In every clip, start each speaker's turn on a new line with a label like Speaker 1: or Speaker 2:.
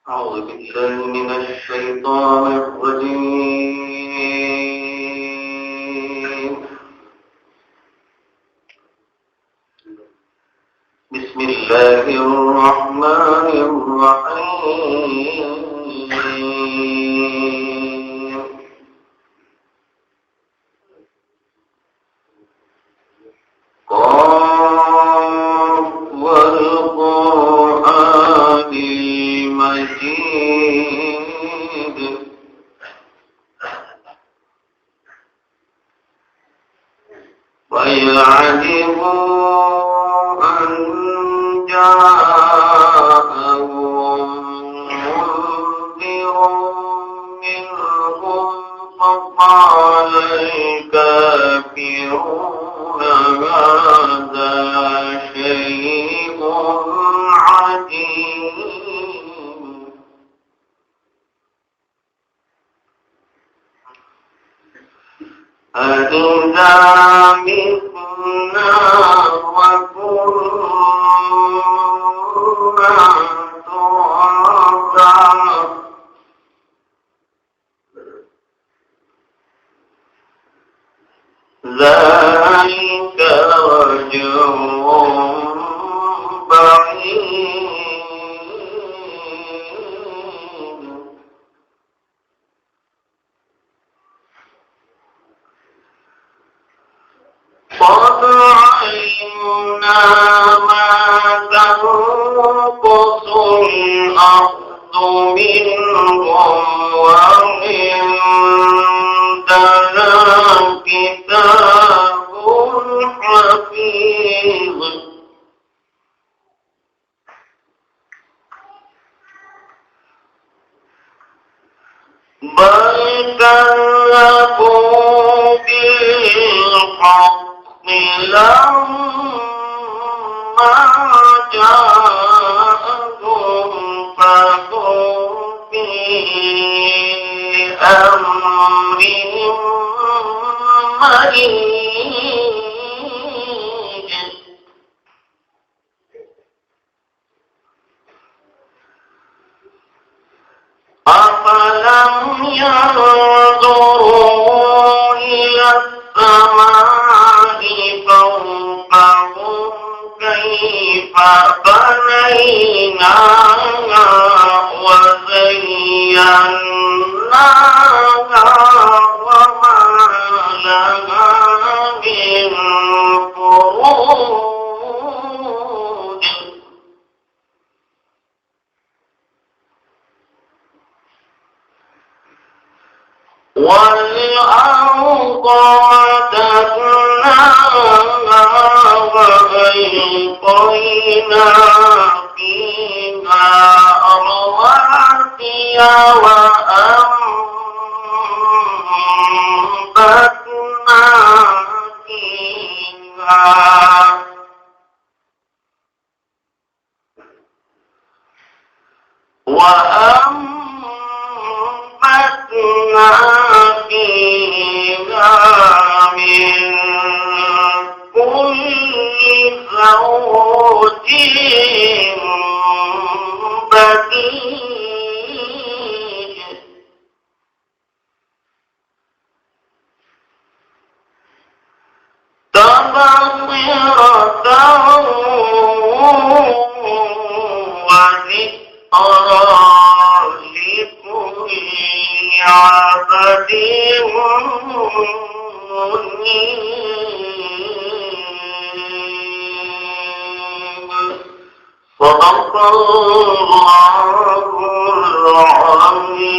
Speaker 1: أعوذ بالله من الشيطان الرجيم. بسم الله الرحمن الرحيم. قاف والقرآن المجيد. ويعجبوا أن جاءهم منذر منهم فقال الكافرون هذا شيء عجيب. أإذا متنا وكنا ترابا ذلك رجع بعيد. قد علمنا ما تنقص الأرض منهم وعندنا كتاب حفيظ. بل كذبوا بالحق لما جاءهم فهم في أمرهم مريج. أفلم ينظروا إلى السماء فوقهم كيف بنيناها وزيناها وما لها من فروج. والأرض مددناها وألقينا فيها رواسي وأنبتنا فيها من كل زوج بديع. تبصرة وذكرى لكل عبد منيب. صدق الله العظيم.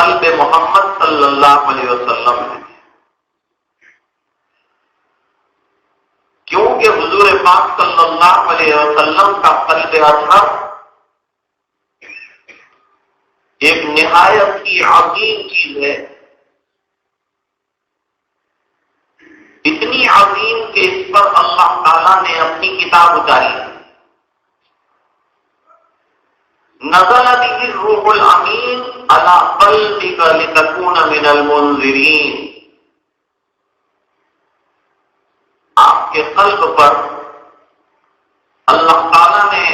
Speaker 1: قلب محمد صلی اللہ علیہ وسلم ہے، کیونکہ حضور پاک صلی اللہ علیہ وسلم کا قلب اطہر ایک نہایت ہی عظیم چیز ہے، اتنی عظیم کہ اس پر اللہ تعالیٰ نے اپنی کتاب اتاری ہے۔ نزل به الروح الامین علی قلبک لتکون من المنذرین، آپ کے قلب پر اللہ تعالیٰ نے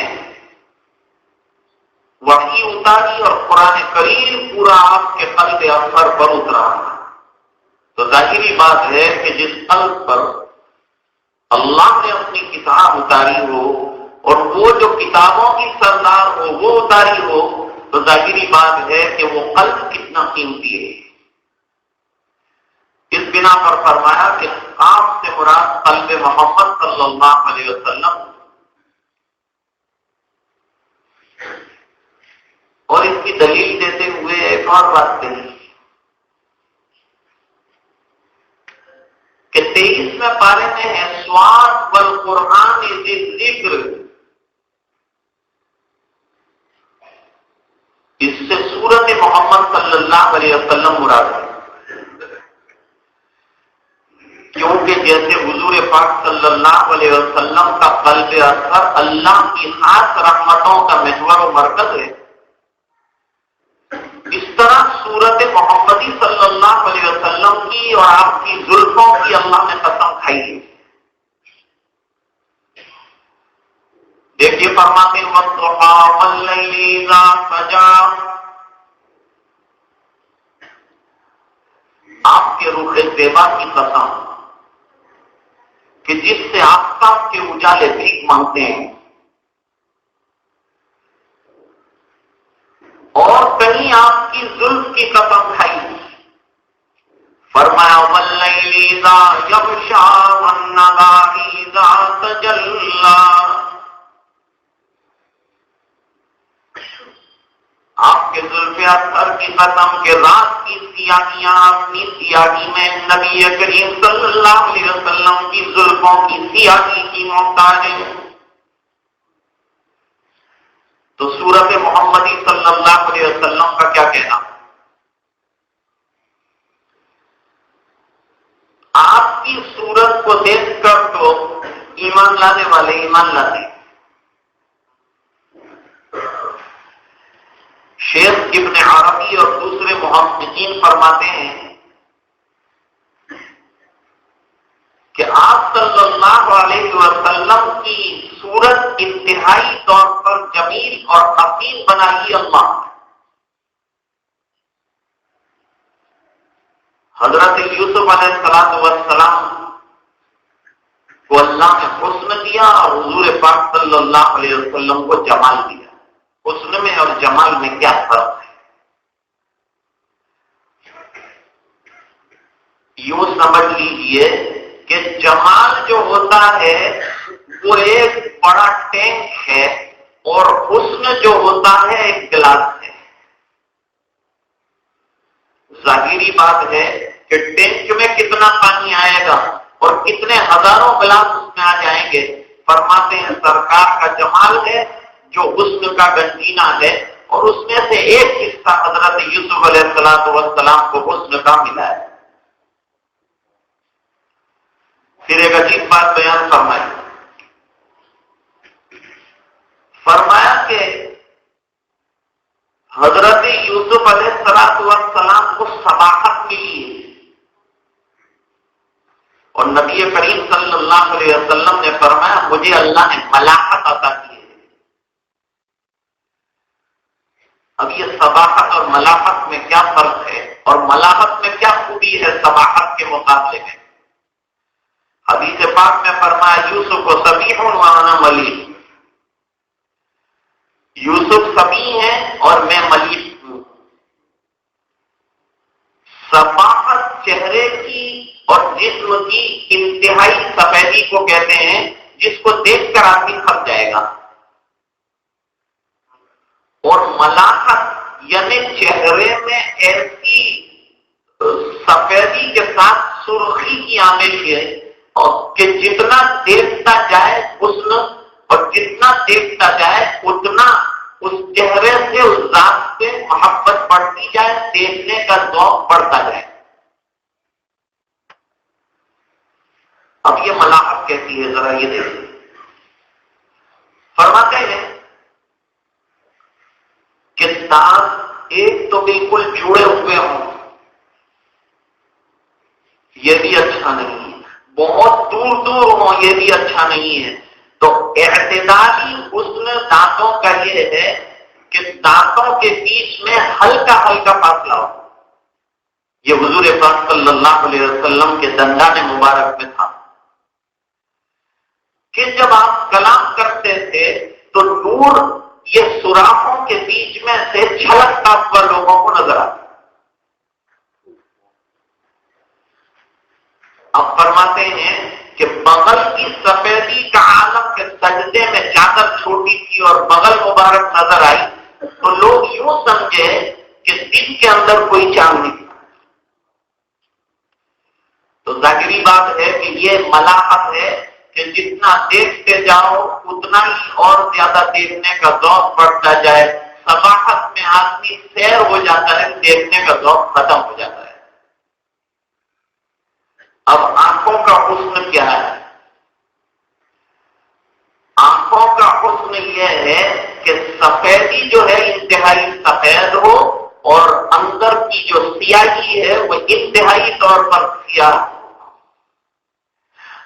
Speaker 1: وحی اتاری اور قرآن کریم پورا آپ کے قلب اطہر پر اترا۔ تو ظاہری بات ہے کہ جس قلب پر اللہ نے اپنی کتاب اتاری ہو اور وہ جو کتابوں کی سردار ہو وہ اتاری ہو، تو ظاہری بات ہے کہ وہ قلب کتنا قیمتی ہے۔ اس بنا پر فرمایا کہ آپ سے مراد قلب محمد صلی اللہ علیہ وسلم، اور اس کی دلیل دیتے ہوئے ایک اور بات کہی کہ 23ویں پارے میں ہے سواد والقرآن ذی الذکر، اس سے سورت محمد صلی اللہ علیہ وسلم مراد ہے، کیونکہ جیسے حضور پاک صلی اللہ علیہ وسلم کا قلب اطہر اللہ کی خاص رحمتوں کا محور و مرکز ہے، اس طرح سورت محمدی صلی اللہ علیہ وسلم کی اور آپ کی زلفوں کی اللہ نے قسم کھائی ہے۔ دیکھیے فرماتے ہیں وَالضُّحَىٰ وَاللَّيْلِ إِذَا سَجَىٰ، آپ کے روح طیبہ کی قسم کہ جس سے آفتاب کے اجالے بھیک مانگتے ہیں، اور کہیں آپ کی زلف کی قسم کھائی، فرمایا وَاللَّيْلِ إِذَا يَغْشَىٰ وَالنَّهَارِ إِذَا تَجَلَّىٰ، آپ کے زلف اطہر کی قسم کے رات کی سیاہیاں اپنی سیاہی میں نبی کریم صلی اللہ علیہ وسلم کی زلفوں کی سیاہی کی محتاج ہے۔ تو سورت محمدی صلی اللہ علیہ وسلم کا کیا کہنا؟ آپ کی صورت کو دیکھ کر تو ایمان لانے والے ایمان لاتے ہیں۔ شیخ ابن عربی اور دوسرے محققین فرماتے ہیں کہ آپ صلی اللہ علیہ وسلم کی صورت انتہائی طور پر جمیل اور حسین بنائی اللہ۔ حضرت یوسف علیہ السلام کو اللہ نے حسن دیا اور حضور پاک صلی اللہ علیہ وسلم کو جمال دیا۔ حسن میں اور جمال میں کیا فرق ہے؟ یوں سمجھ لیجئے کہ جمال جو ہوتا ہے وہ ایک بڑا ٹینک ہے اور حسن جو ہوتا ہے ایک گلاس ہے۔ ظاہری بات ہے کہ ٹینک میں کتنا پانی آئے گا اور کتنے ہزاروں گلاس اس میں آ جائیں گے۔ فرماتے ہیں سرکار کا جمال ہے جو حسن کا گنجینہ ہے، اور اس میں سے ایک حصہ حضرت یوسف علیہ السلام کو حسن کا ملا ہے۔ پھر ایک عجیب بات بیان فرمایا کہ حضرت یوسف علیہ السلام کو صباحت ملی ہے، اور نبی کریم صلی اللہ علیہ وسلم نے فرمایا مجھے اللہ نے ملاحت عطا کی ہے۔ اب یہ صباحت اور ملاحت میں کیا فرق ہے، اور ملاحت میں کیا خوبی ہے صباحت کے مقابلے میں؟ حدیث پاک میں فرمایا یوسف و صبیح وانا ملیح، یوسف صبیح ہے اور میں ملیح ہوں۔ صباحت چہرے کی اور جسم کی انتہائی سفیدی کو کہتے ہیں، جس کو دیکھ کر آدمی تھک جائے گا، اور ملاحت یعنی چہرے میں ایسی سفیدی کے ساتھ سرخی کی آمیز ہے اور کہ جتنا دیکھتا جائے حسن اور جتنا دیکھتا جائے اتنا اس چہرے سے اس ذات سے محبت بڑھتی جائے، دیکھنے کا ذوق بڑھتا جائے۔ اب یہ ملاحت کیسی ہے ذرا یہ دیکھیں، فرماتے ہیں کہ دانت ایک تو بالکل جڑے ہوئے ہوں، یہ بھی اچھا نہیں ہے، بہت دور دور ہوں، یہ بھی اچھا نہیں ہے۔ تو اعتدالی حسن دانتوں کا یہ ہے کہ دانتوں کے بیچ میں ہلکا ہلکا فاصلہ ہو۔ یہ حضور پاک صلی اللہ علیہ وسلم کے دندان مبارک میں تھا کہ جب آپ کلام کرتے تھے تو نور یہ سوراخوں کے بیچ میں سے چھلکتا ہوا لوگوں کو نظر آتا۔ اب فرماتے ہیں کہ بغل کی سفیدی کا عالم کے سجدے میں چادر چھوٹی تھی اور بغل مبارک نظر آئی تو لوگ یوں سمجھے کہ دل کے اندر کوئی چاند نہیں۔ تو ظاہری بات ہے کہ یہ ملاحت ہے کہ جتنا دیکھتے جاؤ اتنا ہی اور زیادہ دیکھنے کا ذوق بڑھتا جائے۔ صباحت میں آدمی سیر ہو جاتا ہے، دیکھنے کا ذوق ختم ہو جاتا ہے۔ اب آنکھوں کا حسن کیا ہے؟ آنکھوں کا حسن یہ ہے کہ سفیدی جو ہے انتہائی سفید ہو اور اندر کی جو سیاہی ہے وہ انتہائی طور پر سیاہ۔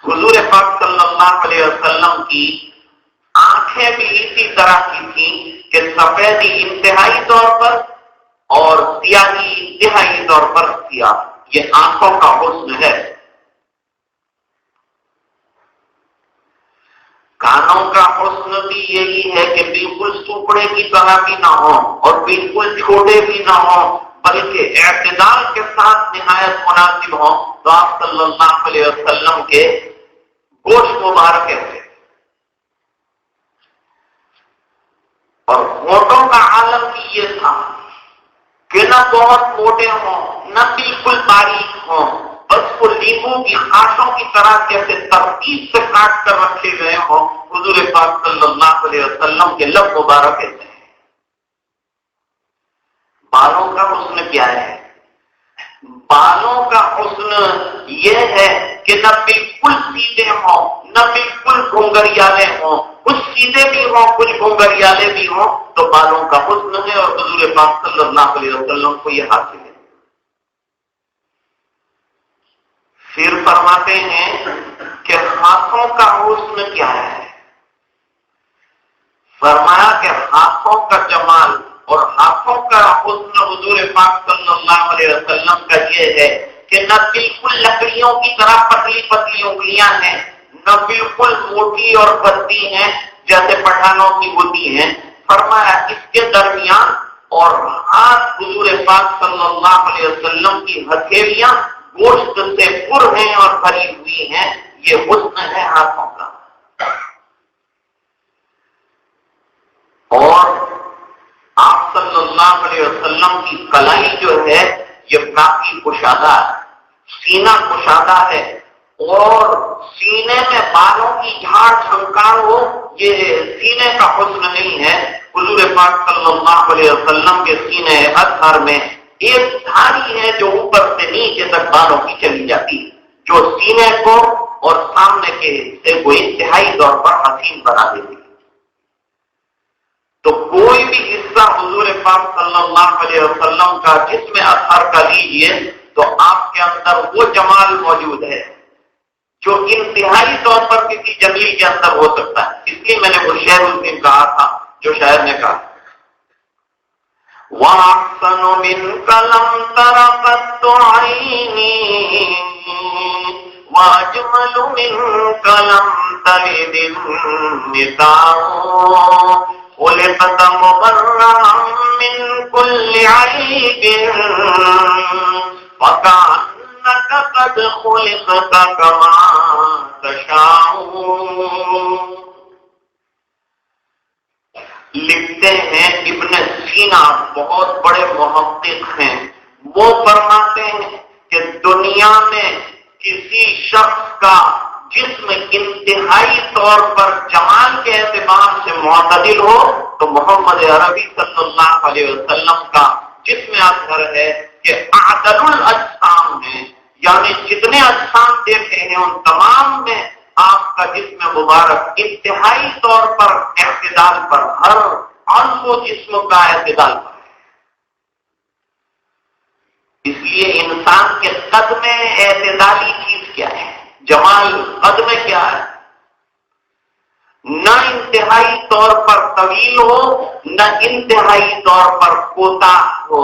Speaker 1: حضور پاک صلی اللہ علیہ وسلم کی آنکھیں بھی اسی طرح کی تھیں کہ سفیدی انتہائی طور پر اور سیاہی انتہائی طور پر سیاہ۔ یہ آنکھوں کا حسن ہے۔ کانوں کا حسن بھی یہی ہے کہ بالکل سوپڑے کی طرح بھی نہ ہو اور بالکل چھوٹے بھی نہ ہو بلکہ اعتدال کے ساتھ نہایت مناسب ہو۔ تو آپ صلی اللہ علیہ وسلم کے گوشت مبارک تھے۔ اور ہونٹوں کا عالم بھی یہ تھا کہ نہ بہت موٹے ہوں نہ بالکل باریک ہوں، بس وہ لیمو کی خاشوں کی طرح جیسے ترتیب سے کاٹ کر رکھے گئے ہوں۔ حضور پاک صلی اللہ علیہ وسلم کے لب مبارک ہیں۔ بالوں کا حسن کیا ہے؟ بالوں کا حسن یہ ہے کہ نہ بالکل سیدھے ہوں نہ بالکل گھنگریالے ہوں، کچھ سیدھے بھی ہوں کچھ گھنگریالے بھی ہوں، تو بالوں کا حسن ہے اور حضور پاک صلی اللہ علیہ وسلم کو یہ حاصل ہے۔ پھر فرماتے ہیں کہ ہاتھوں کا حسن کیا ہے؟ فرمایا کہ ہاتھوں کا جمال اور ہاتھوں کا حسن حضور پاک صلی اللہ علیہ وسلم کا یہ ہے کہ نہ بالکل لکڑیوں کی طرح پتلی پتلی انگلیاں ہیں نہ بالکل موٹی اور پتلی ہیں جیسے پٹھانوں کی ہوتی ہیں۔ فرمایا اس کے درمیان اور ہاتھ حضور پاک صلی اللہ علیہ وسلم کی ہتھیلیاں گوشت سے پر ہیں اور بھری ہوئی ہیں۔ یہ حسن ہے ہاتھوں کا۔ اور آپ صلی اللہ علیہ وسلم کی کلائی جو ہے یہ کافی کشادہ ہے، سینہ کشادہ ہے، اور سینے میں بالوں کی جھاڑ جھنکار ہو یہ سینے کا حسن نہیں ہے۔ حضور پاک صلی اللہ علیہ وسلم کے سینے اطہر میں ایک دھاری ہے جو اوپر سے نیچے تک بالوں کی چلی جاتی ہے، جو سینے کو اور سامنے کے حصے کو انتہائی طور پر حسین بنا دیتی ہے۔ تو کوئی بھی حصہ حضور پاک صلی اللہ علیہ وسلم کا جسم اطہر کا لیجئے تو آپ کے اندر وہ جمال موجود ہے جو انتہائی طور پر کسی جنگلی کے اندر ہو سکتا ہے۔ اس لیے میں نے وہ شعر اس دن کہا تھا جو شاعر نے کہا، وَأَحْسَنُ مِنْكَ لَمْ تَرَ قَطُّ عَيْنِي وَأَجْمَلُ مِنْكَ لَمْ تَلِدِ النِّسَاءُ خُلِقْتَ مُبَرَّأً مِنْ كُلِّ عَيْبٍ وَكَأَنَّكَ قَدْ خُلِقْتَ كَمَا تَشَاءُ۔ لکھتے ہیں ابن سینا بہت بڑے محقق ہیں، وہ فرماتے ہیں کہ دنیا میں کسی شخص کا جسم انتہائی طور پر جمال کے اعتبار سے معتدل ہو تو محمد عربی صلی اللہ علیہ وسلم کا جسم اطہر ہے کہ اعدل الاجسام ہے، یعنی جتنے اجسام دیکھے ہیں ان تمام میں آپ کا جسم مبارک انتہائی طور پر اعتدال پر، ہر عضو جسم کا اعتدال پر ہے۔ اس لیے انسان کے قد میں اعتدالی چیز کیا ہے؟ جمال قد میں کیا ہے؟ نہ انتہائی طور پر طویل ہو نہ انتہائی طور پر کوتاہ ہو،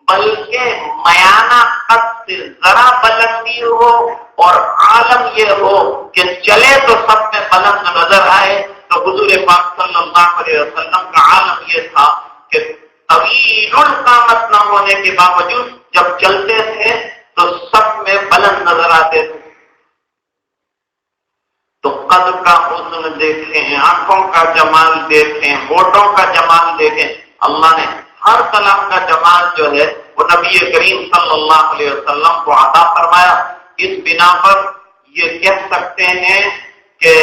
Speaker 1: بلکہ میانہ قد سے ذرا بلندی ہو، اور عالم یہ ہو کہ چلے تو سب میں بلند نظر آئے۔ تو حضور پاک صلی اللہ علیہ وسلم کا عالم یہ تھا کہ طویل القامت نہ ہونے کے باوجود جب چلتے تھے تو سب میں بلند نظر آتے تھے۔ تو قد کا حسن دیکھیں، آنکھوں کا جمال دیکھیں، ہونٹوں کا جمال دیکھیں، اللہ نے ہر کلام کا جمال جو ہے وہ نبی کریم صلی اللہ علیہ وسلم کو عطا فرمایا۔ اس بنا پر یہ کہہ سکتے ہیں کہ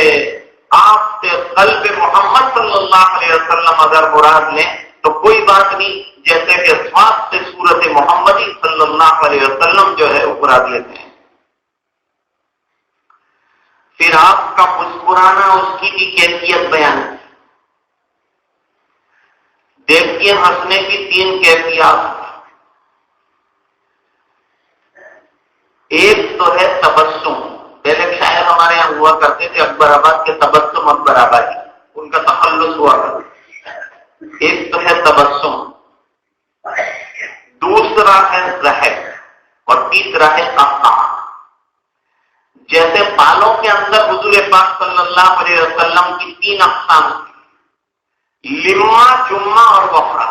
Speaker 1: آپ سے قلب محمد صلی اللہ علیہ وسلم اگر مراد لیں تو کوئی بات نہیں، جیسے کہ سواد سے صورت محمدی صلی اللہ علیہ وسلم جو ہے وہ مراد لیتے ہیں۔ پھر آپ کا مسکرانا، اس کی بھی کیفیت بیان ہے۔ دیکھیے ہنسنے کی 3 کیفیات، ایک تو ہے تبسم۔ پہلے شاعر ہمارے یہاں ہوا کرتے تھے اکبر آباد کے تبسم اکبر آبادی، ان کا تخلص ہوا کرتا۔ ایک تو ہے تبسم، دوسرا ہے ضحک، اور تیسرا ہے قہقہہ۔ جیسے بالوں کے اندر حضور پاک صلی اللہ علیہ وسلم کی 3 اقسام تھی، لما، جمہ اور وفرہ۔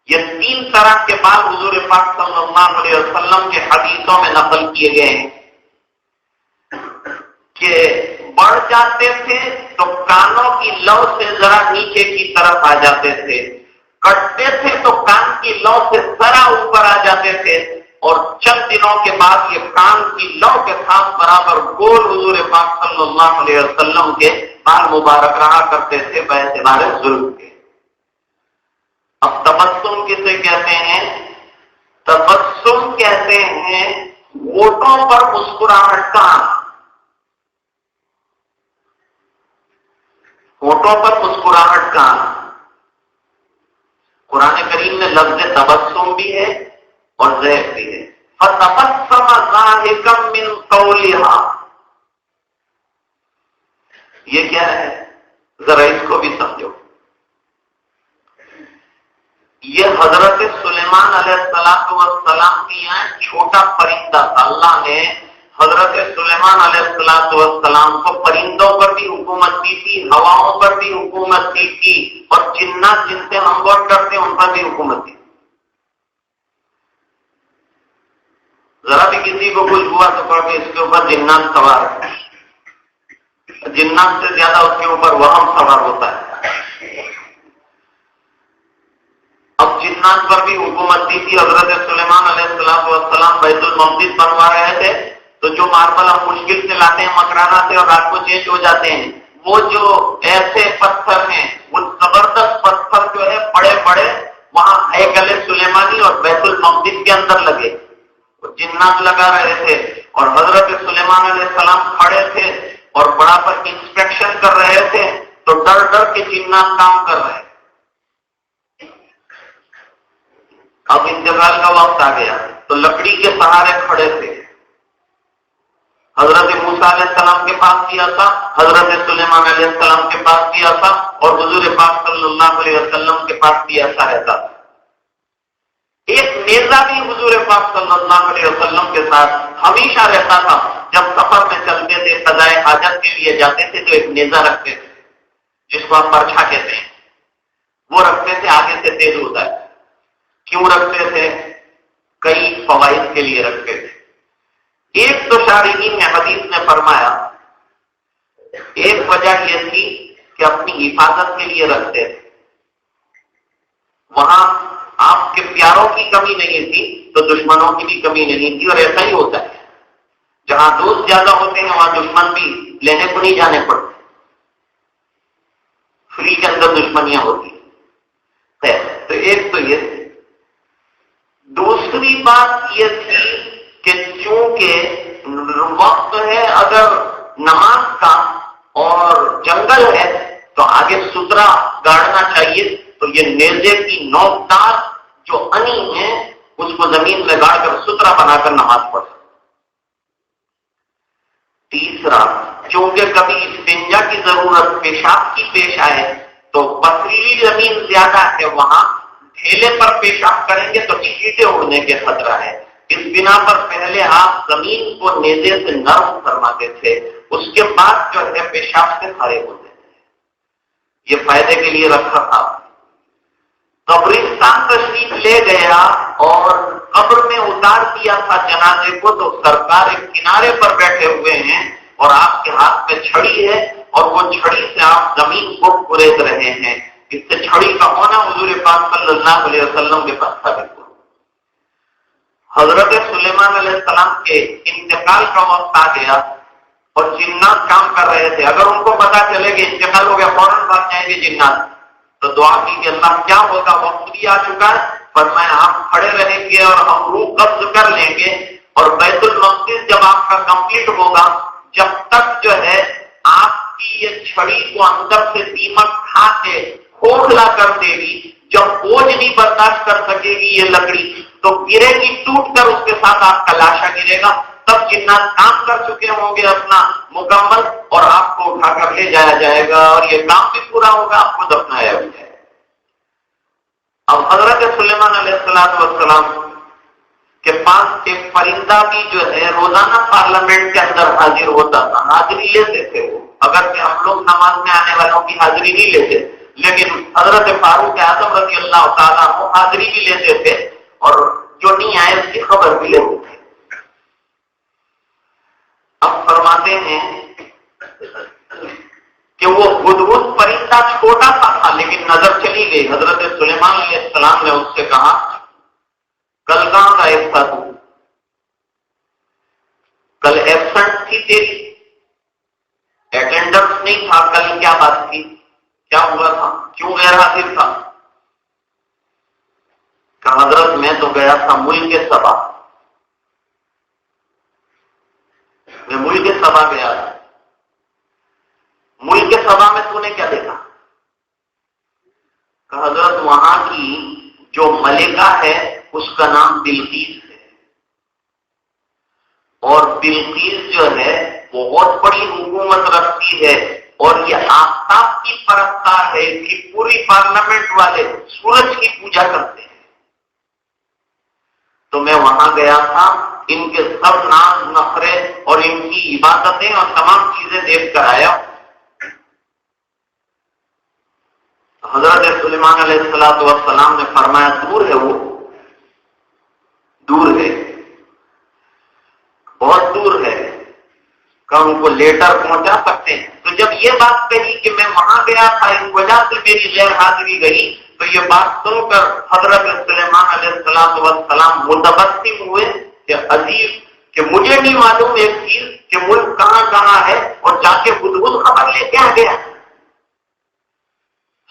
Speaker 1: یہ 3 طرح کے بال حضور پاک صلی اللہ علیہ وسلم کے حدیثوں میں نقل کیے گئے ہیں کہ بڑھ جاتے تھے تو کانوں کی لو سے ذرا نیچے کی طرف آ جاتے تھے، کٹتے تھے تو کان کی لو سے ذرا اوپر آ جاتے تھے، اور چند دنوں کے بعد یہ کان کی لو کے ساتھ برابر گول حضور پاک صلی اللہ علیہ وسلم کے بال مبارک رہا کرتے تھے باعتبار ظلم کے۔ اب تبسم کسے کہتے ہیں؟ تبسم کہتے ہیں ہونٹوں پر مسکراہٹ کا آنا، ہونٹوں پر مسکراہٹ کا آنا۔ قرآن کریم میں لفظ تبسم بھی ہے اور ضحک بھی ہے۔ فَتَبَسَّمَ ضَاحِكًا مِّن قَوْلِهَا، یہ کیا ہے؟ ذرا اس کو بھی سمجھو۔ یہ حضرت سلیمان علیہ السلام کی یہاں چھوٹا پرندہ تھا۔ اللہ نے حضرت سلیمان علیہ السلام کو پرندوں پر بھی حکومت دی تھی، ہواؤں پر بھی حکومت دی تھی، اور جنات جن سے ہم غور کرتے ہیں ان پر بھی حکومت دی۔ ذرا بھی کسی کو کچھ ہوا تو پڑھ کے اس کے اوپر جنات سوار ہے، جنات سے زیادہ اس کے اوپر وہم سوار ہوتا ہے۔ اب جنات پر بھی حکومت دی تھی۔ حضرت سلیمان علیہ السلام بیت المقدس بنوا رہے تھے تو جو ماربل ہم مشکل سے لاتے ہیں مکرانا سے اور رات کو چینج ہو جاتے ہیں، وہ جو ایسے پتھر ہیں، وہ زبردست پتھر جو ہے بڑے بڑے وہاں ہیکل سلیمانی اور بیت المقدس کے اندر لگے، جنات لگا رہے تھے، اور حضرت سلیمان علیہ السلام کھڑے تھے اور بڑا پر انسپیکشن کر رہے تھے، تو ڈر ڈر کے جنات کام کر رہے۔ اب انتقال کا وقت آ گیا تو لکڑی کے سہارے کھڑے تھے۔ حضرت موسیٰ علیہ السلام کے پاس بھی ایسا، حضرت سلیمان علیہ السلام کے پاس بھی ایسا، اور حضور پاک صلی اللہ علیہ وسلم کے پاس بھی ایسا رہتا تھا۔ ایک نیزہ بھی حضور پاک صلی اللہ علیہ وسلم کے ساتھ ہمیشہ رہتا تھا۔ جب سفر میں چلتے تھے، قضائے حاجت کے لیے جاتے تھے تو ایک نیزہ رکھتے تھے جس کو آپ پرچھا کہتے ہیں، وہ رکھتے تھے، آگے سے تیز ہوتا ہے۔ کیوں رکھتے تھے؟ کئی فوائد کے لیے رکھتے تھے۔ ایک تو شارحین نے حدیث نے فرمایا، ایک وجہ یہ تھی کہ اپنی حفاظت کے لیے رکھتے تھے. وہاں آپ کے پیاروں کی کمی نہیں تھی تو دشمنوں کی بھی کمی نہیں تھی. اور ایسا ہی ہوتا ہے، جہاں دوست زیادہ ہوتے ہیں وہاں دشمن بھی لینے کو نہیں جانے پڑتے، فری کے اندر دشمنیاں ہوتی ہیں. تو ایک تو یہ. دوسری بات یہ تھی کہ چونکہ وقت ہے اگر نماز کا اور جنگل ہے تو آگے سترا گاڑنا چاہیے. تو یہ نیزے کی نوکدار جو انی ہے اس کو زمین میں گاڑ کر سترا بنا کر نماز پڑھ. تیسرا، چونکہ کبھی استنجا کی ضرورت پیشاب کی پیش آئے تو پتھریلی زمین زیادہ ہے، وہاں ڈھیلے پر پیشاب کریں گے تو چھینٹے اڑنے کے خطرہ ہے. اس بنا پر پہلے آپ زمین کو نیزے سے نرم فرماتے تھے، اس کے بعد جو ہے پیشاب سے کھڑے ہوتے تھے. یہ فائدے کے لیے رکھا تھا. قبرستان تشریف لے گیا اور قبر میں اتار دیا تھا جنازے کو، تو سرکار ایک کنارے پر بیٹھے ہوئے ہیں اور آپ کے ہاتھ میں چھڑی ہے اور وہ چھڑی سے آپ زمین کو کرید رہے ہیں. اس سے چھڑی کا ہونا حضور پاک صلی اللہ علیہ وسلم کے پاس تھا. بالکل حضرت سلیمان علیہ السلام کے انتقال کا وقت آ گیا اور جنات کام کر رہے تھے. اگر ان کو پتا چلے کہ انتقال ہو گیا فوراً بھاگ جائیں گے جنات. تو دعا کی کہ اللہ کیا ہوگا، وقت بھی آ چکا ہے، فرمایا آپ کھڑے رہیں گے اور ہم روح قبض کر لیں گے اور بیت المقدس جب آپ کا کمپلیٹ ہوگا، جب تک جو ہے آپ کی یہ چھڑی کو اندر سے دیمک کھا کے کھوکھلا کر دے گی. جب بوجھ نہیں برداشت کر سکے گی یہ لکڑی تو گرے گی ٹوٹ کر، اس کے ساتھ آپ کا لاشا گرے گا. تب جنات کام کر چکے ہوں گے اپنا مکمل اور آپ کو اٹھا کر لے جایا جائے گا اور یہ کام بھی پورا ہوگا، آپ کو دفنایا بھی جائے گا. اب حضرت سلیمان علیہ السلام کے پاس ایک پرندہ بھی جو ہے روزانہ پارلیمنٹ کے اندر حاضر ہوتا تھا. حاضری لیتے تھے وہ، اگر کہ ہم لوگ نماز میں آنے والوں کی حاضری نہیں لیتے، لیکن حضرت فاروق اعظم رضی اللہ تعالیٰ وہ حاضری بھی لیتے تھے اور جو نہیں آئے اس کی خبر بھی لیتے تھے. اب فرماتے ہیں کہ وہ ہدہد پرندہ چھوٹا سا تھا لیکن نظر چلی گئی. حضرت سلیمان علیہ السلام نے اس سے کہا کل کہاں غائب تھا تو؟ کل ایبسنٹ تھی تیری، اٹینڈنس نہیں تھا. کل کیا بات تھی، کیا ہوا تھا، کیوں غیر حاضر تھا؟ کہ حضرت میں تو گیا تھا ملک سبا، میں ملک سبا گیا تھا. ملک سبا میں تو نے کیا دیکھا؟ کہ حضرت وہاں کی جو ملکہ ہے اس کا نام بلقیس ہے اور بلقیس جو ہے بہت بڑی حکومت رکھتی ہے اور یہ آفتاب کی پرستار ہے. اس کی پوری پارلیمنٹ والے سورج کی پوجا کرتے ہیں. تو میں وہاں گیا تھا، ان کے سب ناز نخرے اور ان کی عبادتیں اور تمام چیزیں دیکھ کر آیا. حضرت سلیمان علیہ السلام نے فرمایا دور ہے، وہ دور ہے، بہت دور ہے، کہ ان کو لیٹر پہنچا سکتے ہیں. تو جب یہ بات کہی کہ میں وہاں گیا تھا اس وجہ سے میری غیر حاضری گئی، تو یہ بات سن کر حضرت سلیمان علیہ السلام متبسم ہوئے کہ عزیز کہ مجھے نہیں معلوم ایک چیز کہ ملک کہاں کہاں ہے اور جا کے ہدہد خبر لے کے آ گیا.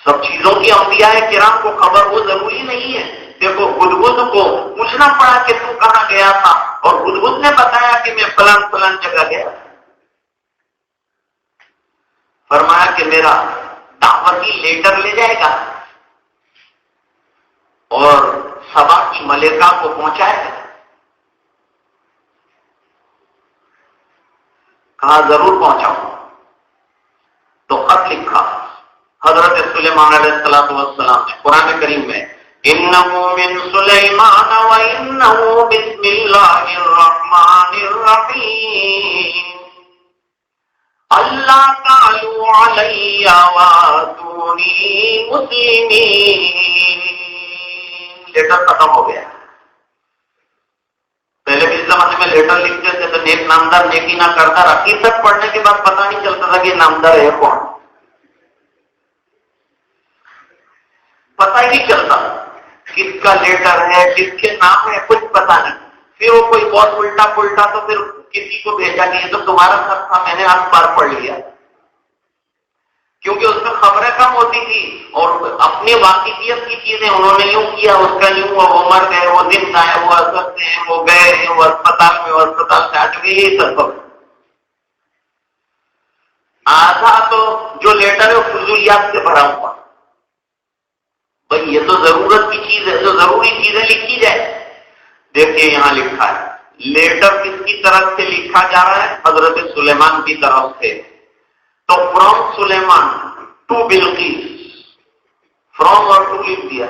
Speaker 1: سب چیزوں کی انبیاء کرام کو خبر وہ ضروری نہیں ہے. دیکھو ہدہد کو پوچھنا پڑا کہ تم کہاں گیا تھا اور ہدہد نے بتایا کہ میں فلان فلان جگہ گیا. فرمایا کہ میرا دعوتی لیٹر لے جائے گا اور سبا کی ملکہ کو پہنچائے گا. کہا ضرور پہنچاؤں. تو خط لکھا حضرت سلیمان علیہ السلام نے قرآن کریم میں انہو من سلیمان و انہو بسم اللہ الرحمن الرحیم اللہ تعالی علی واتونی مسلمین. لیٹر ختم ہو گیا. پہلے بھی زمانے میں لیٹر لکھتے تھے تو نیک نامدار نیکی نہ کرتا، عقیدت پڑھنے کے بعد پتہ نہیں چلتا تھا کہ نامدار ہے کون. پتہ ہی نہیں چلتا کس کا لیٹر ہے، کس کے نام ہے، کچھ پتہ نہیں. پھر وہ کوئی بہت الٹا پلٹا تو پھر کسی کو بھیجا کہ یہ تو تمہارا خط تھا، میں نے اخبار پڑھ لیا. کیونکہ اس میں خبریں کم ہوتی تھی اور اپنی واقفیت کی چیزیں انہوں نے یوں کیا، اس کا یوں ہوا، وہ مر گئے، وہ دن گئے، وہ اسد ہیں، وہ گئے ہیں، وہ اسپتال میں، وہ اسپتال سے ہٹ گئے، یہی سب. آدھا تو جو لیٹر ہے وہ فضولیات سے بھرا ہوا. بھائی یہ تو ضرورت کی چیز ہے، جو ضروری چیزیں لکھی جائے. دیکھیے یہاں لکھا ہے لیٹر کس کی طرف سے لکھا جا رہا ہے؟ حضرت سلیمان کی طرف سے. تو from Sulaiman to Bilqis, from اور ٹو لکھ دیا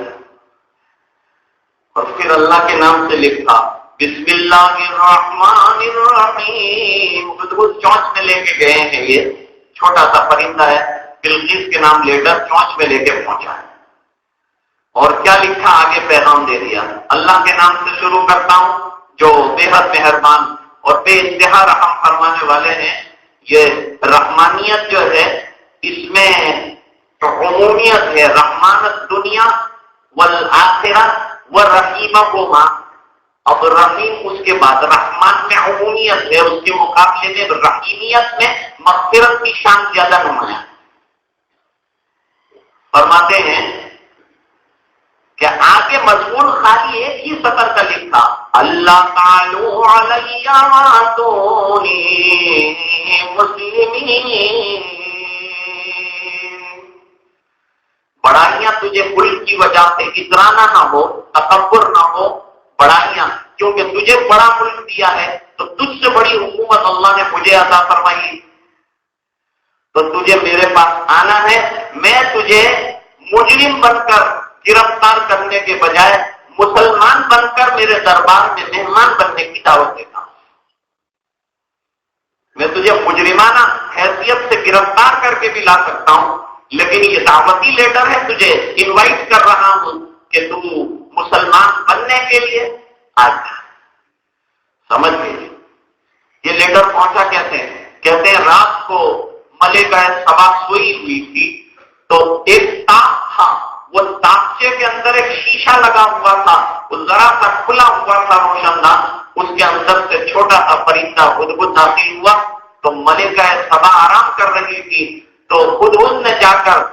Speaker 1: اور پھر اللہ کے نام سے لکھا بسم اللہ الرحمن الرحیم. اس چونچ میں لے کے گئے ہیں، یہ چھوٹا سا پرندہ ہے، بلقیس کے نام لیٹر چونچ میں لے کے پہنچا ہے. اور کیا لکھا آگے پیغام دے دیا، اللہ کے نام سے شروع کرتا ہوں جو بے حد مہربان اور بے انتہا رحم فرمانے والے ہیں. یہ رحمانیت جو ہے اس میں عمومیت ہے، رحمانت دنیا والآخرہ ورحیمہما. اب رحیم اس کے بعد، رحمان میں عمومیت ہے، اس کے مقابلے میں رحیمیت میں مغفرت کی شان زیادہ نمایاں. فرماتے ہیں کہ آگے مضمون خالی ایک ہی سطر کا لکھا، اللہ تعالی علیہ واتونی مسلمین. بڑائیاں تجھے ملک کی وجہ سے اترانا نہ ہو، تکبر نہ ہو. بڑائیاں کیونکہ تجھے بڑا ملک دیا ہے تو تجھ سے بڑی حکومت اللہ نے مجھے عطا فرمائی، تو تجھے میرے پاس آنا ہے. میں تجھے مجرم بن کر گرفتار کرنے کے بجائے مسلمان بن کر میرے دربار میں مہمان بننے کی دعوت دیتا ہوں. میں تجھے مجرمانہ حیثیت سے گرفتار کر کے بھی لا سکتا ہوں، لیکن یہ دعوتی لیٹر ہے، تجھے انوائٹ کر رہا ہوں کہ تو مسلمان بننے کے لیے آ جا. سمجھ گئے؟ یہ لیٹر پہنچا کہتے ہیں رات کو ملکہ سبا سوئی ہوئی تھی تو ایک تاق تھا، وہ تاقچے کے اندر ایک شیشہ لگا ہوا تھا، وہ ذرا سا کھلا ہوا تھا روشندان، اس کے اندر سے چھوٹا سا پرندہ ہدہد داخل ہوا. تو ملکہ سبا آرام کر رہی تھی تو ہدہد نے جا کر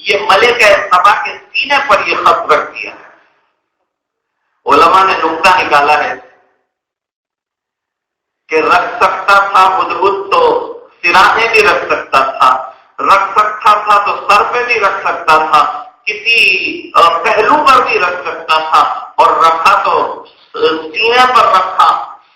Speaker 1: یہ ملکہ سبا کے سینے پر یہ خط رکھ دیا. علماء نے نقطہ نکالا ہے کہ رکھ سکتا تھا ہدہد تو سرانے بھی رکھ سکتا تھا، رکھ سکتا تھا تو سر پہ بھی رکھ سکتا تھا، کسی پہلو پر بھی رکھ سکتا تھا، اور رکھا تو سینے پر رکھا،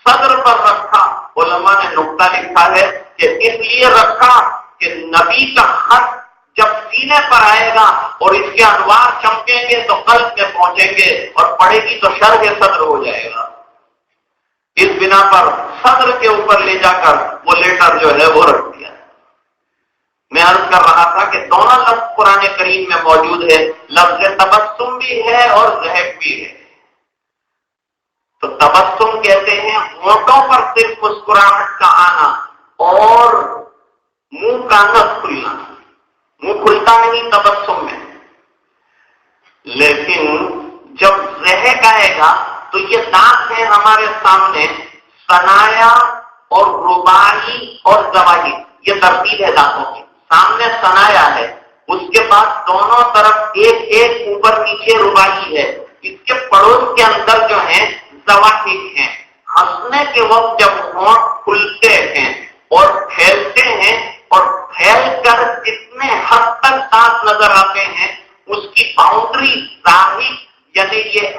Speaker 1: صدر پر رکھا. علماء نے نقطہ لکھا ہے کہ اس لیے رکھا کہ نبی کا خط جب سینے پر آئے گا اور اس کے انوار چمکیں گے تو قلب میں پہنچیں گے اور پڑھے گی تو شرح صدر ہو جائے گا. اس بنا پر صدر کے اوپر لے جا کر وہ لیٹر جو ہے وہ رکھ دیا. میں عرض کر رہا تھا کہ دونوں لفظ قرآن کریم میں موجود ہے، لفظ تبسم بھی ہے اور ضحک بھی ہے. تو تبسم کہتے ہیں ہونٹوں پر صرف مسکراہٹ کا آنا اور منہ کا نہ کھلنا. منہ کھلتا نہیں تبسم میں، لیکن جب ضحک آئے گا تو یہ دانت ہے ہمارے سامنے، ثنایا اور رباعی اور زواہر، یہ ترتیب ہے دانتوں کی. سامنے ثنایا ہے، اس کے بعد دونوں طرف ایک ایک اوپر نیچے رباعی ہے، اس کے پڑوس کے اندر جو ہیں زواہر ہیں. ہنسنے کے وقت جب ہونٹ کھلتے ہیں اور پھیلتے ہیں اور پھیل کر جتنے حد تک دانت نظر آتے ہیں اس کی باؤنڈری ظاہر، یعنی یہ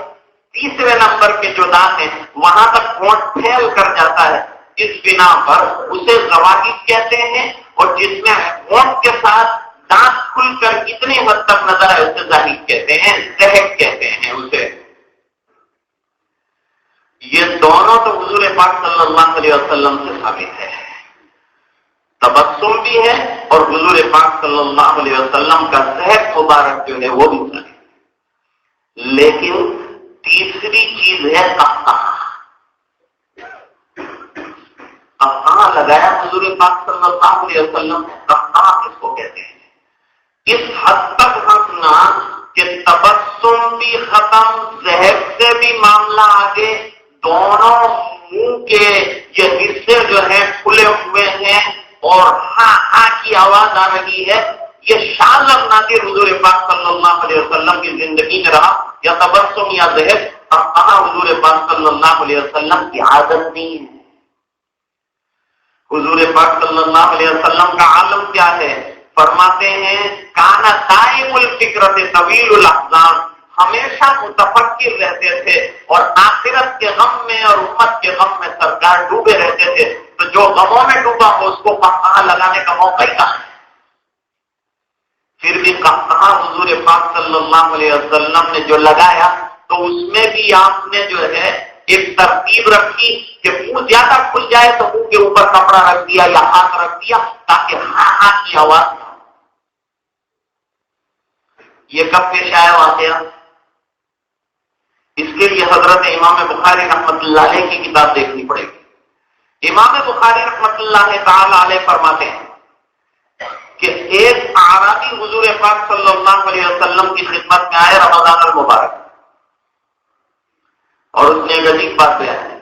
Speaker 1: تیسرے نمبر کے جو دانت ہیں وہاں تک ہونٹ پھیل کر جاتا ہے. اس بنا پر اسے زواہر کہتے ہیں، اور جس میں ہونٹ کے ساتھ دانت کھل کر کتنی حد تک نظر آئے اسے ظاہر کہتے ہیں، ضحک کہتے ہیں اسے. یہ دونوں تو حضور پاک صلی اللہ علیہ وسلم سے ثابت ہے. تبسم بھی ہے اور حضور پاک صلی اللہ علیہ وسلم کا ضحک مبارک جو ہے وہ بھی ثابت ہے. لیکن تیسری چیز ہے قہقہہ. قہقہہ لگایا حضور پاک صلی اللہ علیہ وسلم نے. قہقہہ کس کو کہتے ہیں؟ اس حد تک ہنسنا کہ تبسم بھی ختم، ذہب سے بھی معاملہ آگے، دونوں منہ کے یہ حصے جو ہیں کھلے ہوئے ہیں اور ہاں ہاں کی آواز آ رہی ہے۔ یہ شان ناظر حضور پاک صلی اللہ علیہ وسلم کی زندگی میں رہا، یا تبسم یا ذہب، اور کہاں حضور پاک صلی اللہ علیہ وسلم کی عادت نہیں ہے۔ حضور پاک صلی اللہ علیہ وسلم کا عالم کیا ہے؟ فرماتے ہیں کانا دائم الفکرت طویل الاحزان، ہمیشہ متفکر رہتے تھے اور آخرت کے غم میں اور امت کے غم میں سرکار ڈوبے رہتے تھے۔ تو جو غموں میں ڈوبا ہو اس کو کہاں لگانے کا موقع ہی کہاں ہے؟ پھر بھی کہاں حضور پاک صلی اللہ علیہ وسلم نے جو لگایا تو اس میں بھی آپ نے جو ہے ایک ترتیب رکھی کہ منہ زیادہ کھل جائے تو منہ کے اوپر کپڑا رکھ دیا یا ہاتھ رکھ دیا تاکہ ہاں ہاں کی آواز نہ ہو۔ یہ کب پیش آیا واقعہ؟ اس کے لیے حضرت امام بخاری رحمۃ اللہ علیہ کی کتاب دیکھنی پڑے گی۔ امام بخاری رحمۃ اللہ تعالی علیہ فرماتے ہیں کہ ایک اعرابی حضور پاک صلی اللہ علیہ وسلم کی خدمت میں آئے رمضان المبارک، اور اس نے ایک عجیب بات بیان کی۔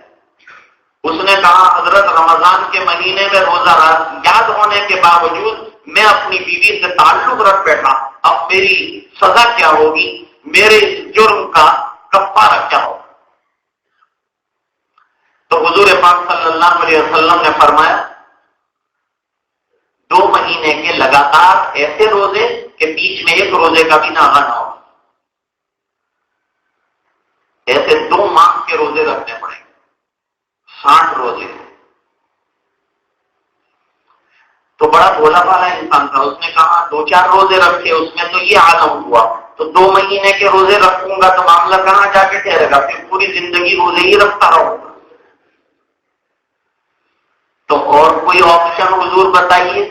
Speaker 1: اس نے کہا حضرت رمضان کے مہینے میں روزہ یاد ہونے کے باوجود میں اپنی بیوی سے تعلق رکھ بیٹھا، اب میری سزا کیا ہوگی، میرے جرم کا کفارہ کیا ہوگا؟ تو حضور پاک صلی اللہ علیہ وسلم نے فرمایا 2 مہینے کے لگاتار ایسے روزے کہ بیچ میں ایک روزے کا بھی نہ ہو، ایسے 2 ماہ کے روزے رکھنے پڑیں گے، 60 روزے۔ تو بڑا بھولا بھالا انسان تھا، اس نے کہا 2-4 روزے رکھے، اس میں تو یہ عالم ہوا، تو 2 مہینے کے روزے رکھوں گا تو معاملہ کہاں جا کے ٹھہرے گا، پھر پوری زندگی روزے ہی رکھتا رہوں گا۔ تو اور کوئی آپشن حضور بتائیے؟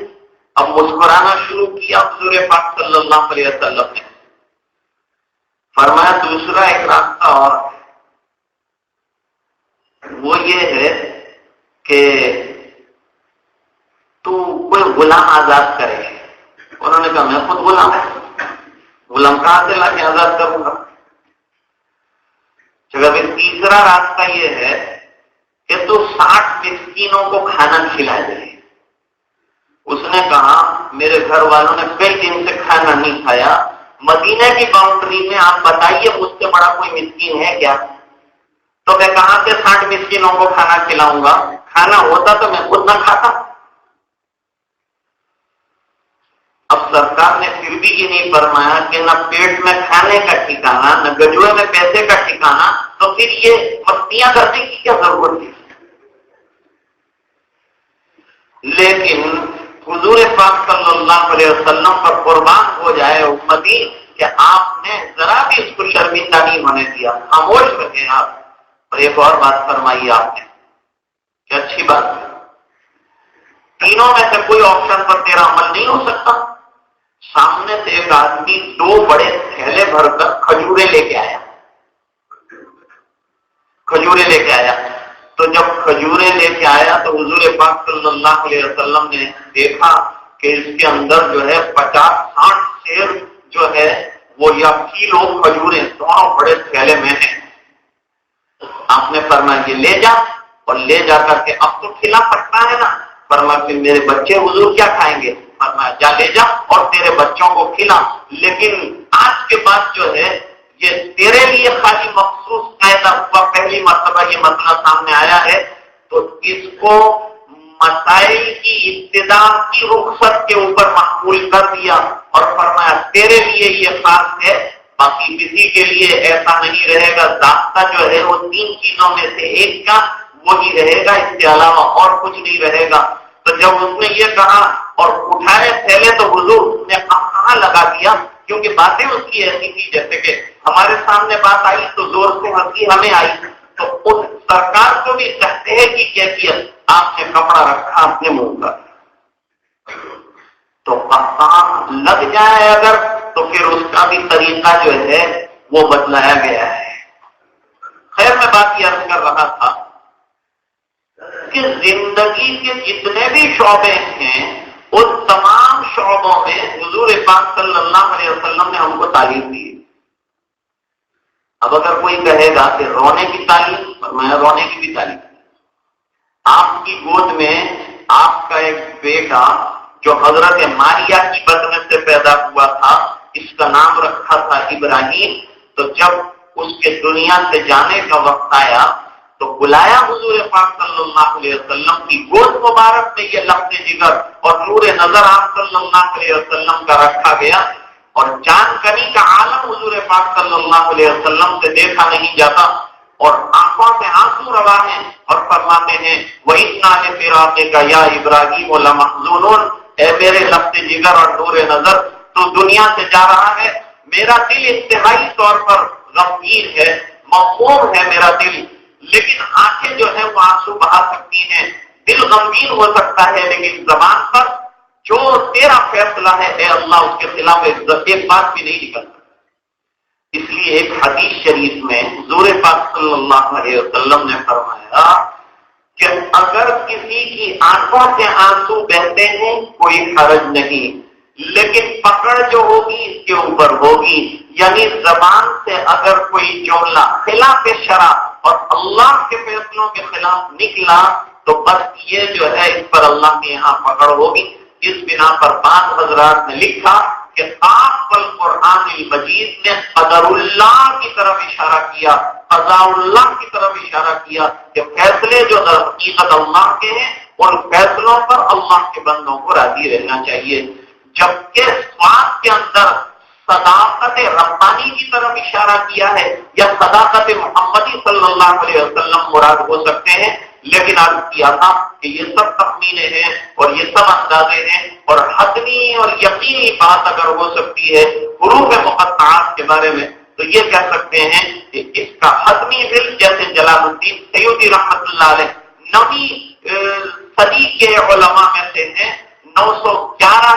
Speaker 1: اب مسکرانا شروع کیا حضور پاک صلی اللہ علیہ وسلم نے، فرمایا دوسرا ایک راستہ اور، وہ یہ ہے کہ تو کوئی غلام آزاد کرے۔ انہوں نے کہا میں خود غلام کہاں سے لا کے آزاد کروں گا؟ پھر تیسرا راستہ یہ ہے کہ تو 60 مسکینوں کو کھانا کھلا دے۔ اس نے کہا میرے گھر والوں نے کئی دن سے کھانا نہیں کھایا، مدینے کی باؤنڈری میں آپ بتائیے مجھ سے بڑا کوئی مسکین ہے کیا؟ تو میں کہاں سے 60 مسکینوں کو کھانا کھلاؤں گا؟ کھانا ہوتا تو میں خود نہ کھاتا۔ اب سرکار نے پھر بھی یہ نہیں فرمایا کہ نہ پیٹ میں کھانے کا ٹھکانا نہ گجوے میں پیسے کا ٹھکانا، تو پھر یہ مستیاں کرنے کی کیا ضرورت تھی؟ لیکن حضور پاک صلی اللہ علیہ وسلم پر قربان ہو جائے امتی کہ آپ نے ذرا بھی اس کو شرمندہ نہیں ہونے دیا، خاموش رکھے آپ۔ اور ایک اور بات فرمائی آپ نے کہ اچھی بات ہے، تینوں میں سے کوئی آپشن پر تیرا عمل نہیں ہو سکتا۔ سامنے سے ایک آدمی 2 بڑے تھیلے بھر کر کھجورے لے کے آیا، کھجورے لے کے آیا۔ تو جب کھجورے لے کے آیا تو حضور پاک صلی اللہ علیہ وسلم نے دیکھا کہ اس کے اندر جو ہے 50-60 سیر جو ہے وہ یا کلو کھجوریں دونوں بڑے تھیلے میں ہیں۔ آپ نے فرمایا کہ لے جا، اور لے جا کر کے اب تو کھلا سکتا ہے نا؟ فرمایا کہ میرے بچے حضور کیا کھائیں گے؟ فرمایا جا لے جا اور تیرے بچوں کو کھلا، لیکن آج کے بعد جو ہے یہ تیرے لیے خالی مخصوص قاعدہ ہوا، پہلی مرتبہ یہ مسئلہ سامنے آیا ہے تو اس کو مسائل کی ابتدا کی رخصت کے اوپر محمول کر دیا اور فرمایا تیرے لیے یہ خاص ہے، باقی کسی کے لیے ایسا نہیں رہے گا۔ ضابطہ جو ہے وہ 3 چیزوں میں سے ایک کا وہی رہے گا، اس کے علاوہ اور کچھ نہیں رہے گا۔ تو جب اس نے یہ کہا اور اٹھائے تھیلے تو حضور نے کہاں لگا دیا، کیونکہ باتیں اس کی ایسی تھی جیسے کہ ہمارے سامنے بات آئی تو زور سے ہنسی ہمیں آئی، تو اس سرکار کو بھی تحتے کی کیفیت آپ نے کپڑا رکھا اپنے منہ پر، تو لگ جائے اگر تو پھر اس کا بھی طریقہ جو ہے وہ بتلایا گیا ہے۔ خیر میں بات یہ عرض کر رہا تھا کہ زندگی کے جتنے بھی شعبے ہیں ان تمام شعبوں میں حضور پاک صلی اللہ علیہ وسلم نے ہم کو تعلیم دی۔ اب اگر کوئی کہے گا کہ رونے کی تعلیم، فرمایا رونے کی بھی تعلیم۔ آپ کی گود میں آپ کا ایک بیٹا جو حضرت ماریہ کی بدن سے پیدا ہوا تھا، اس کا نام رکھا تھا ابراہیم، تو جب اس کے دنیا سے جانے کا وقت آیا تو بلایا حضور پاک صلی اللہ علیہ وسلم کی گود مبارک میں یہ لفظ جگر اور نور نظر آپ صلی اللہ علیہ وسلم کا رکھا گیا، اور جان کنی کا عالم حضور پاک صلی اللہ علیہ وسلم سے دیکھا نہیں جاتا، اور آنکھوں سے آنسو روا ہیں اور فرماتے ہیں وَإِنَّا لِفِرَاقِكَ يَا إِبْرَاهِيمُ لَمَحْزُونُونَ، اے میرے لفظ جگر اور نور نظر، تو دنیا سے جا رہا ہے، میرا دل انتہائی طور پر غمگین ہے، مغموم ہے میرا دل، لیکن آنکھیں جو ہے وہ آنسو بہا سکتی ہیں، دل غمگین ہو سکتا ہے، لیکن زبان پر جو تیرا فیصلہ ہے اے اللہ اس کے خلاف ایک بات بھی نہیں نکل سکتا۔ اس لیے ایک حدیث شریف میں حضور پاک صلی اللہ علیہ وسلم نے فرمایا کہ اگر کسی کی آنکھوں سے آنسو بہتے ہیں کوئی حرج نہیں، لیکن پکڑ جو ہوگی اس کے اوپر ہوگی، یعنی زبان سے اگر کوئی جملہ خلاف شرع اور اللہ کے فیصلوں کے خلاف نکلا تو بس یہ جو ہے اس پر اللہ کے یہاں پکڑ ہوگی۔ اس بنا پر بعض حضرات نے لکھا کہ آپ القرآن المجید نے قدر اللہ کی طرف اشارہ کیا، قضاء اللہ کی طرف اشارہ کیا کہ فیصلے جو در حقیقت اللہ کے ہیں اور فیصلوں پر اللہ کے بندوں کو راضی رہنا چاہیے، جبکہ سواد کے اندر صداقت ربانی کی طرف اشارہ کیا ہے یا صداقت محمدی صلی اللہ علیہ وسلم مراد ہو سکتے ہیں، لیکن عرض کیا تھا کہ یہ سب تخمینے ہیں اور یہ سب اندازے ہیں، اور حتمی اور یقینی بات اگر ہو سکتی ہے حروف مقطعات کے بارے میں تو یہ کہہ سکتے ہیں کہ اس کا حتمی علم، جیسے جلال الدین سیوطی رحمۃ اللہ علیہ 9ویں صدی کے علماء میں سے ہیں، 911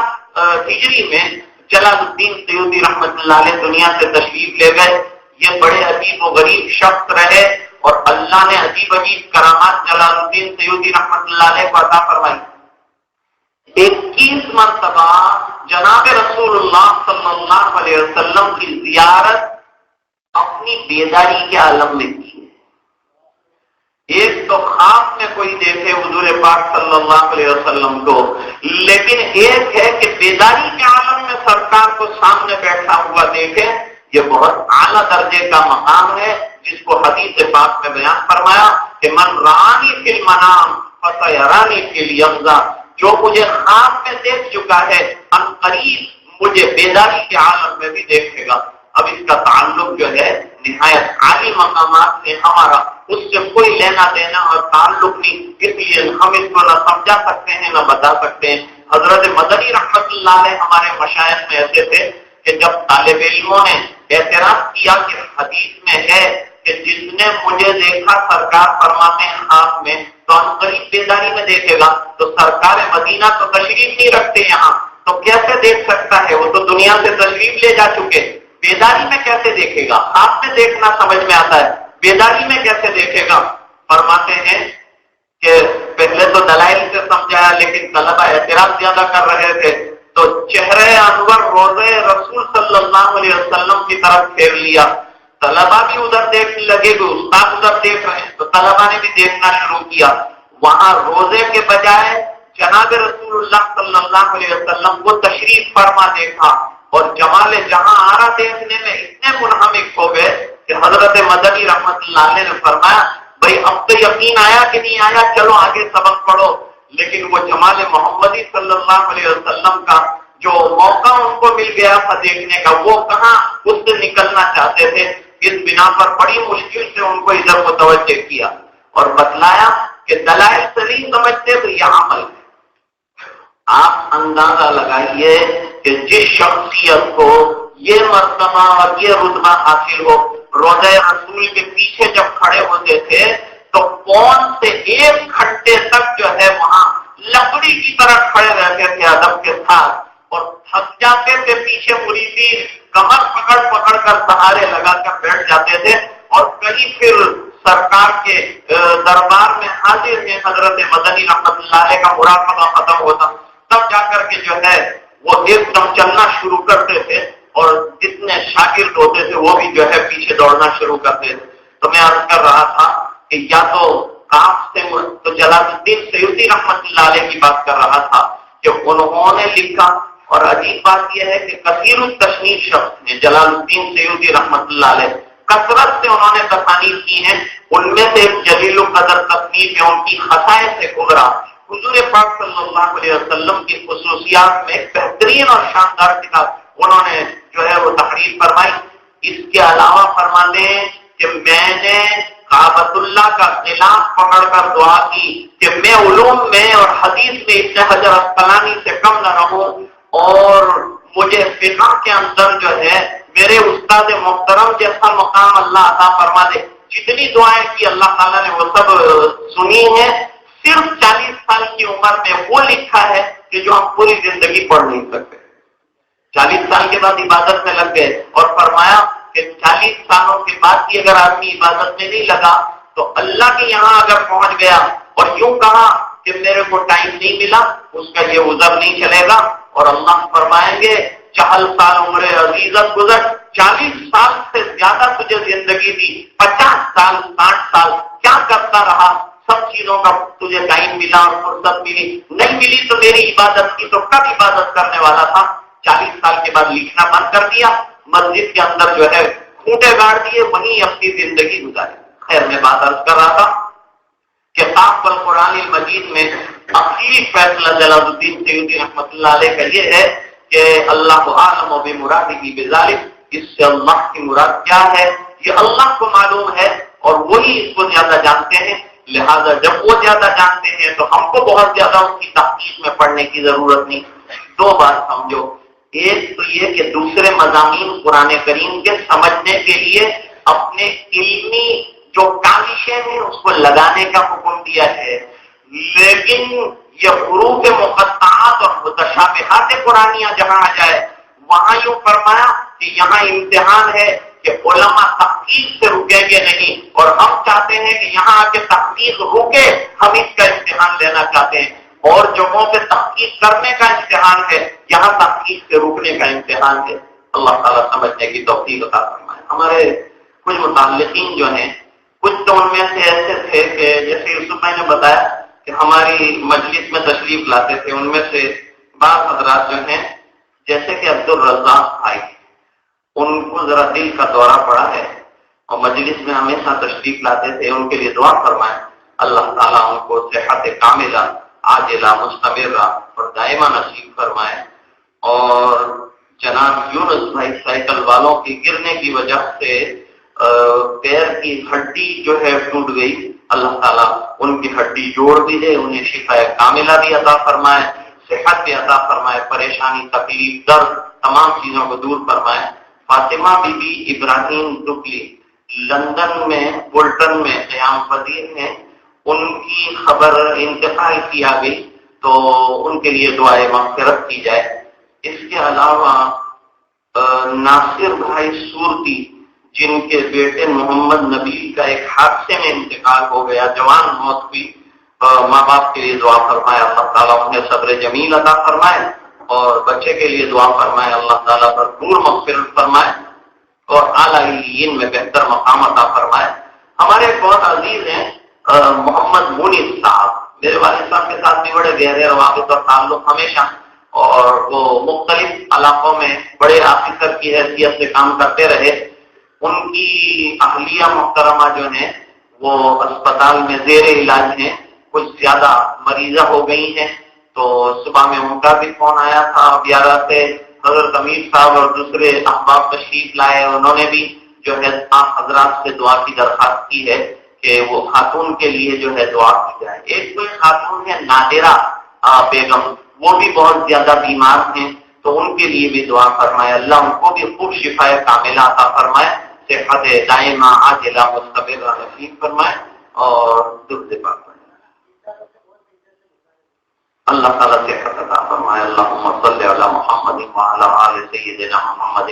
Speaker 1: ہجری میں جلال الدین سیوطی رحمۃ اللہ علیہ دنیا سے تشریف لے گئے۔ یہ بڑے عجیب و غریب شخص رہے اور اللہ نے عجیب عجیب کرامات جلال الدین سیوطی رحمۃ اللہ علیہ کو عطا فرمائی۔ 21 مرتبہ جناب رسول اللہ صلی اللہ علیہ وسلم کی زیارت اپنی بیداری کے عالم میں کی ہے۔ ایک تو خواب میں کوئی دیکھے حضور پاک صلی اللہ علیہ وسلم کو، لیکن ایک ہے کہ بیداری کے عالم میں سرکار کو سامنے بیٹھا ہوا دیکھے، یہ بہت اعلیٰ درجے کا مقام ہے، جس کو حدیث پاک میں بیان فرمایا کہ من رانی فی المنام فسیرانی فی الیقظہ، جو مجھے خواب میں دیکھ چکا ہے ان قریب مجھے بیداری کے عالم میں بھی دیکھے گا۔ اب اس کا تعلق جو ہے نہایت عالی مقامات سے ہمارا اس سے کوئی لینا دینا اور تعلق نہیں، اس لیے ہم اس کو نہ سمجھا سکتے ہیں نہ بتا سکتے ہیں۔ حضرت مدنی رحمت اللہ علیہ ہمارے مشائخ میں ایسے تھے کہ جب طالب علموں نے اعتراض کیا کہ حدیث میں ہے کہ جس نے مجھے دیکھا سرکار فرماتے ہیں خواب میں تو ہم قریب بیداری میں دیکھے گا، تو سرکار مدینہ تو تشریف نہیں رکھتے یہاں، تو کیسے دیکھ سکتا ہے؟ وہ تو دنیا سے تشریف لے جا چکے، بیداری میں کیسے دیکھے گا؟ خواب میں دیکھنا سمجھ میں آتا ہے، بیداری میں کیسے دیکھے گا؟ فرماتے ہیں کہ پہلے تو دلائل سے سمجھایا، لیکن طلبہ اعتراض زیادہ کر رہے تھے، تو چہرے انور روزے رسول صلی اللہ علیہ وسلم کی طرف پھیر لیا۔ طلبہ بھی ادھر دیکھنے لگے، کہ استاد ادھر دیکھ رہے ہیں، تو طلبہ نے بھی دیکھنا شروع کیا۔ وہاں روزے کے بجائے جناب رسول اللہ صلی اللہ علیہ وسلم کو تشریف فرما دیکھا، اور جمال جہاں آرا دیکھنے میں اتنے منہمک ہو گئے کہ حضرت مدنی رحمت اللہ علیہ نے فرمایا بھائی اب تو یقین آیا کہ نہیں آیا، چلو آگے سبق پڑھو۔ لیکن وہ جمال محمدی صلی اللہ علیہ وسلم کا جو موقع ان کو مل گیا تھا دیکھنے کا، وہ کہاں اس سے نکلنا چاہتے تھے، اس بنا پر بڑی مشکل سے ان کو ادھر متوجہ کیا اور بتلایا کہ دلائل سے نہیں سمجھتے تو یہ عمل ہے۔ آپ اندازہ لگائیے کہ جس شخصیت کو یہ مرتبہ اور یہ رتبہ حاصل ہو، روضہ رسول کے پیچھے جب کھڑے ہوتے تھے تو کون سے 1 گھنٹے تک جو ہے وہاں لکڑی کی طرح کھڑے رہتے تھے ادب کے ساتھ، اور تھک جاتے تھے، پیچھے مریدین کمر پکڑ پکڑ کر سہارے لگا کر بیٹھ جاتے تھے، اور کہیں پھر سرکار کے دربار میں حاضر ہیں حضرت مدنی رحمت اللہ علیہ کا مراقبہ ختم ہوتا، تب جا کر کے جو ہے وہ ایک دم چلنا شروع کرتے تھے۔ اور جتنے شاگرد ہوتے تھے وہ بھی جو ہے پیچھے دوڑنا شروع کرتے تھے. تو میں عرض کر رہا تھا کہ یا تو کاف سے تو جلال الدین سیوطی رحمت اللہ علیہ کی بات کر رہا تھا کہ انہوں نے لکھا. اور عجیب بات یہ ہے کہ کثیر التشنیف شخص نے جلال الدین سیوطی رحمت اللہ علیہ کثرت سے انہوں نے تصانیف کی ہیں. ان میں سے ایک جلیل القدر تصنیف ہے ان کی خصائص کبریٰ. حضور پاک صلی اللہ علیہ وسلم کی خصوصیات میں ایک بہترین اور شاندار کتاب انہوں نے جو ہے وہ تحریر فرمائی. اس کے علاوہ فرماتے ہیں کہ میں نے کعبۃ اللہ کا غلاف پکڑ کر دعا کی کہ میں علوم میں اور حدیث میں ابن حجر عسقلانی سے کم نہ رہوں اور مجھے فقہ کے اندر جو ہے میرے استاد محترم جیسا مقام اللہ عطا فرما دے. جتنی دعائیں کی اللہ تعالیٰ نے وہ سب سنی ہیں. صرف 40 سال کی عمر میں وہ لکھا ہے کہ جو ہم پوری زندگی پڑھ نہیں سکتے. 40 سال کے بعد عبادت میں لگ گئے اور فرمایا کہ 40 سالوں کے بعد بھی اگر آدمی عبادت میں نہیں لگا تو اللہ کے یہاں اگر پہنچ گیا اور یوں کہا کہ میرے کو ٹائم نہیں ملا, اس کا یہ عذر نہیں چلے گا. اور اللہ فرمائیں گے 40 سال عمر عزیزت گزر, 40 سال سے زیادہ تجھے زندگی دی, 50 سال 60 سال کیا کرتا رہا؟ سب چیزوں کا تجھے ٹائم ملا اور فرصت ملی, نہیں ملی تو میری عبادت کی تو کب عبادت کرنے والا تھا؟ 40 سال کے بعد لکھنا بند کر دیا, مسجد کے اندر جو ہے کھوٹے گاڑ دیے, وہیں اپنی زندگی گزاری. خیر میں بات عرض کر رہا تھا کہ پاک القرآن المجید میں اخیری فیصلہ جلال الدین سیوطی رحمۃ اللہ علیہ کا یہ ہے کہ اللہ عالم و بمرادہ بذالک, اس سے اللہ کی مراد کیا ہے یہ اللہ کو معلوم ہے اور وہی اس کو زیادہ جانتے ہیں. لہذا جب وہ زیادہ جانتے ہیں تو ہم کو بہت زیادہ اس کی تحقیق میں پڑھنے کی ضرورت نہیں. دو بات سمجھو, ایک تو یہ کہ دوسرے مضامین قرآن کریم کے سمجھنے کے لیے اپنے علمی جو کاوشیں ہیں اس کو لگانے کا حکم دیا ہے, لیکن یہ حروف مقطعات اور متشابہات قرآنیہ جہاں آ جائے وہاں یوں فرمایا کہ یہاں امتحان ہے کہ علماء تحقیق سے رکیں گے نہیں, اور ہم چاہتے ہیں کہ یہاں آ کے تحقیق رکے, ہم اس کا امتحان لینا چاہتے ہیں. اور جگہوں پہ تحقیق کرنے کا امتحان ہے, یہاں تحقیق سے رکنے کا امتحان ہے. اللہ تعالیٰ سمجھنے کی توفیق عطا فرمائے. ہمارے کچھ متعلقین جو ہیں کچھ تو ان میں سے ایسے تھے کہ جیسے یوسف بھائی نے بتایا کہ ہماری مجلس میں تشریف لاتے تھے, ان میں سے بعض حضرات جو ہیں جیسے کہ عبد الرزاق بھائی, ان کو ذرا دل کا دورہ پڑا ہے اور مجلس میں ہمیشہ تشریف لاتے تھے. ان کے لیے دعا فرمائیں, اللہ تعالیٰ ان کو صحت کاملہ عاجلہ مستمرہ اور دائمہ نصیب فرمائے. اور جناب یونس بھائی سائیکل والوں کی گرنے کی وجہ سے پیر کی ہڈی جو ہے ٹوٹ گئی, اللہ تعالیٰ ان کی ہڈی جوڑ بھی دے, انہیں شفا کاملہ بھی عطا فرمائے, صحت بھی عطا فرمائے, پریشانی تکلیف درد تمام چیزوں کو دور فرمائے. فاطمہ بی بی ابراہیم ڈبلی لندن میں بولٹن میں قیام پذیر ہیں, ان کی خبر انتقال کی آ گئی تو ان کے لیے دعائے مغفرت کی جائے. اس کے علاوہ ناصر بھائی سورتی جن کے بیٹے محمد نبی کا ایک حادثے میں انتقال ہو گیا, جوان موت ہوئی, ماں باپ کے لیے دعا فرمائے, اللہ تعالیٰ انہیں صبر جمیل عطا فرمائے, اور بچے کے لیے دعا فرمائے, اللہ تعالیٰ بھرپور مغفرت فرمائے اور اعلیٰ علیین میں بہتر مقام عطا فرمائے. ہمارے بہت عزیز ہیں محمد مونس صاحب, میرے والد صاحب کے ساتھ بھی بڑے گہرے روابط اور تعلق ہمیشہ, اور وہ مختلف علاقوں میں بڑے آفیسر کی حیثیت سے کام کرتے رہے. ان کی اہلیہ محترمہ جو ہیں وہ اسپتال میں زیر علاج ہیں, کچھ زیادہ مریضہ ہو گئی ہیں. تو صبح میں ان کا بھی فون آیا تھا, 11 سے حضرت امیر صاحب اور دوسرے احباب تشریف لائے, انہوں نے بھی جو ہے آپ حضرات سے دعا کی درخواست کی ہے کہ وہ خاتون کے لیے جو ہے دعا کی جائے. ایک کوئی خاتون ہے نادرہ بیگم, وہ بھی بہت زیادہ بیمار ہیں, تو ان کے لیے بھی دعا فرمائے, اللہ ان کو بھی خوب شفا کاملہ عطا فرمائے, صحت دائمہ عاجلہ مستمرہ نصیب فرمائے اور درد پاک فرمائے. اللہ تعالیٰ صحت عطا فرمائے. اللہم صلی علی محمد وعلی آل سیدنا محمد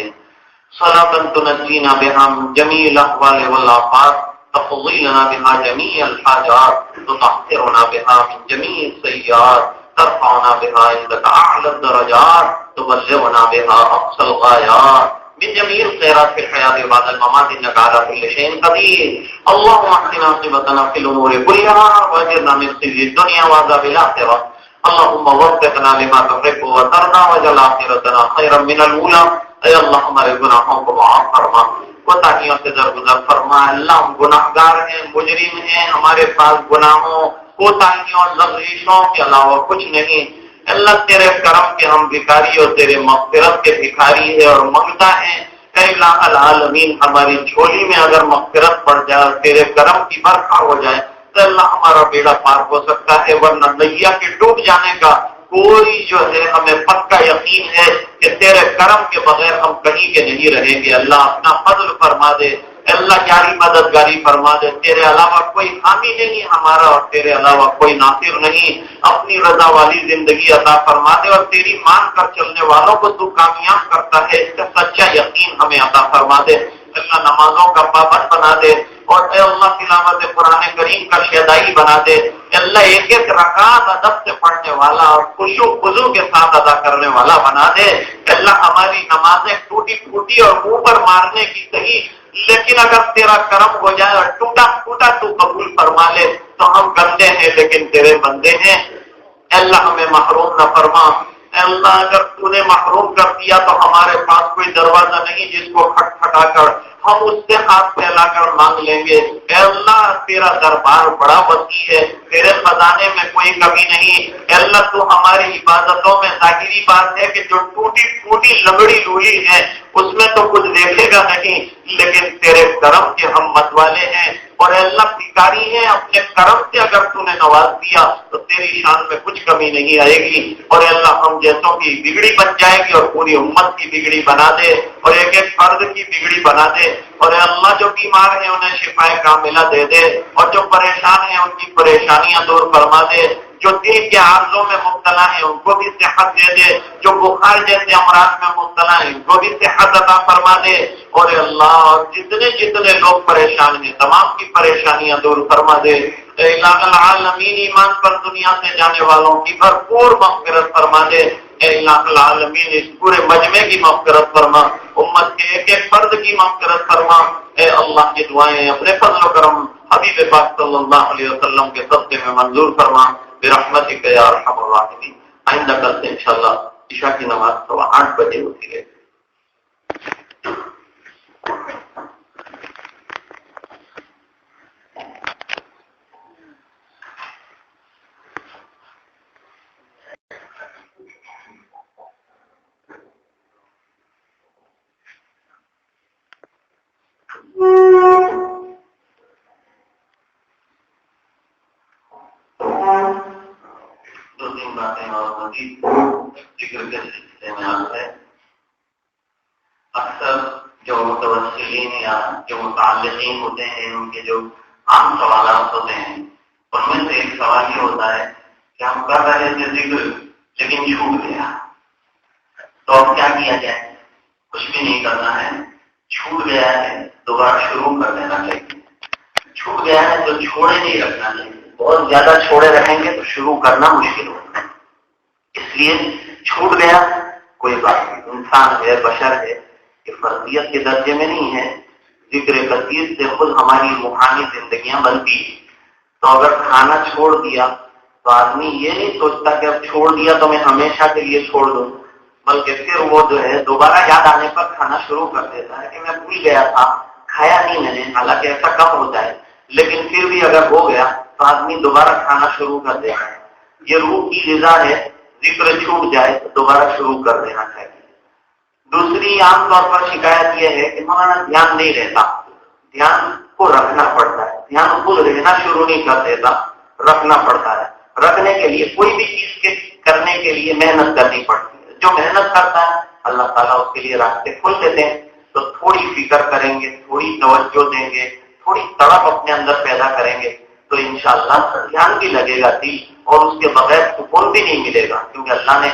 Speaker 1: صلاۃ تنجینا بہا من جمیع الاحوال والآفات, تقضی لنا بہا جمیع الحاجات, تطہرنا بہا من جمیع السیئات, ترفعنا بہا عندک اعلی الدرجات. تبلغنا بها أقصى الغايات من جميع الخيرات في الحياة وبعد الممات إنك على كل شيء قدير. اللهم احسن عاقبتنا في الأمور كلها وأجرنا من خزي الدنيا وعذاب الآخرة. اللهم وفقنا لما تحب وترضى واجعل آخرتنا خيرا من الأولى. اے اللہ ہمارے گناہوں کو معاف فرما، کوتاہیوں سے درگزر فرما. اللہ ہم گناہگار ہیں، مجرم ہیں، ہمارے پاس گناہوں، کوتاہیوں، لغزشوں کے علاوہ کچھ نہیں. اللہ تیرے کرم کے ہم بھکاری اور تیرے مغفرت کے بھکاری ہے اور منگتا ہے. اے الہ العالمین، ہماری جھولی میں اگر مغفرت پڑ جائے اور تیرے کرم کی برکھا ہو جائے تو اللہ ہمارا بیڑا پار ہو سکتا ہے، ورنہ دریا کے ڈوب جانے کا کوئی جو ہے ہمیں پکا یقین ہے کہ تیرے کرم کے بغیر ہم کہیں کے نہیں رہیں گے. اللہ اپنا فضل فرما دے، اللہ جاری مددگاری فرما دے. تیرے علاوہ کوئی حامی نہیں ہمارا اور تیرے علاوہ کوئی ناصر نہیں. اپنی رضا والی زندگی عطا فرما دے اور تیری مان کر چلنے والوں کو تو کامیاب کرتا ہے، اس کا سچا یقین ہمیں عطا فرما دے. اللہ نمازوں کا پابند بنا دے اور اے اللہ تلاوت قرآن کریم کا شیدائی بنا دے. اللہ ایک ایک رکعت ادب سے پڑھنے والا اور خشوع خضوع کے ساتھ ادا کرنے والا بنا دے. اللہ ہماری نمازیں ٹوٹی پھوٹی اور منہ پر مارنے کی صحیح، لیکن اگر تیرا کرم ہو جائے اور ٹوٹا پھوٹا تو قبول فرما لے تو ہم گندے ہیں لیکن تیرے بندے ہیں. اللہ ہمیں محروم نہ فرما. اے اللہ اگر تو نے محروم کر دیا تو ہمارے پاس کوئی دروازہ نہیں جس کو کھٹکھٹا کر ہم اس سے ہاتھ پھیلا کر مانگ لیں گے. اے اللہ تیرا دربار بڑا وسیع ہے، تیرے خزانے میں کوئی کمی نہیں. اے اللہ تو ہماری عبادتوں میں ظاہری بات ہے کہ جو ٹوٹی پھوٹی لگڑی لولی ہے اس میں تو کچھ دیکھے گا نہیں، لیکن تیرے کرم کے ہم مت والے ہیں اور اے اللہ بھکاری ہیں. اپنے کرم سے اگر تو نے نواز دیا تو تیری شان میں کچھ کمی نہیں آئے گی. اور اے اللہ ہم جیسوں کی بگڑی بن جائے گی اور پوری امت کی بگڑی بنا دے اور ایک ایک فرد کی بگڑی بنا دے. اور اے اللہ جو بیمار ہیں انہیں شفائے کاملہ دے دے اور جو پریشان ہیں ان کی پریشانیاں دور فرما دے. جو دل کے عارضوں میں مبتلا ہیں ان کو بھی صحت دے دے، جو بخار جیسے امراض میں مبتلا ہیں ان کو بھی صحت عطا فرما دے. اور اے اللہ جتنے جتنے لوگ پریشان ہیں تمام کی پریشانیاں دور فرما دے. اے الہ العالمین ایمان پر دنیا سے جانے والوں کی بھرپور مغفرت فرما دے. اے الہ العالمین اس پورے مجمع کی مغفرت فرما، امت کے ایک ایک فرد کی مغفرت فرما. اے اللہ کی دعائیں اپنے فضل و کرم حبیب پاک صلی اللہ علیہ وسلم کے صدقے میں منظور فرما برحمتک یا ارحم الراحمین. آئندہ کل سے انشاءاللہ عشاء کی نماز 8:15 بجے ہوتی ہے. ذکر کے سلسلے میں آتا ہے اکثر جو متوسلین یا جو متعلقین ہوتے ہیں ان کے جو عام سوالات ہوتے ہیں ان میں سے ایک سوال یہ ہوتا ہے کہ ہم کر رہے تھے ذکر لیکن چھوٹ گیا تو اب کیا کیا جائے؟ کچھ بھی نہیں کرنا ہے، چھوٹ گیا ہے دوبارہ شروع کر دینا چاہیے. چھوٹ گیا ہے تو چھوڑے نہیں رکھنا چاہیے. بہت زیادہ چھوڑے رہیں گے تو شروع کرنا مشکل ہوتا ہے. اس لیے چھوٹ گیا کوئی بات نہیں، انسان ہے، بشر ہے، یہ فرضیت کے درجے میں نہیں ہے. ذکر کثیر سے خود ہماری روحانی زندگیاں بنتی ہیں. تو اگر کھانا چھوڑ دیا تو آدمی یہ نہیں سوچتا کہ اب چھوڑ دیا تو میں ہمیشہ کے لیے چھوڑ دوں، بلکہ پھر وہ جو ہے دوبارہ یاد آنے پر کھانا شروع کر دیتا ہے کہ میں بھول گیا تھا، کھایا نہیں میں نے. حالانکہ ایسا کم ہوتا ہے لیکن پھر بھی اگر ہو گیا تو آدمی دوبارہ کھانا شروع کر دیتا ہے. یہ روح کی غذا ہے، ذکر چھوٹ جائے تو دوبارہ شروع کر دینا چاہیے. دوسری عام طور پر شکایت یہ ہے کہ مولانا دھیان نہیں رہتا. دھیان کو رکھنا پڑتا ہے، دھیان خود رہنا شروع نہیں کر دیتا، رکھنا پڑتا ہے. رکھنے کے لیے کوئی بھی چیز کے کرنے کے لیے محنت کرنی پڑتی ہے. جو محنت کرتا ہے اللہ تعالیٰ اس کے لیے راستے کھول دیتے ہیں. تو تھوڑی فکر کریں گے، تھوڑی توجہ دیں گے، تھوڑی تڑپ اپنے اندر پیدا کریں گے تو انشاءاللہ دھیان بھی لگے گا دل، اور اس کے بغیر سکون بھی نہیں ملے گا. کیونکہ اللہ نے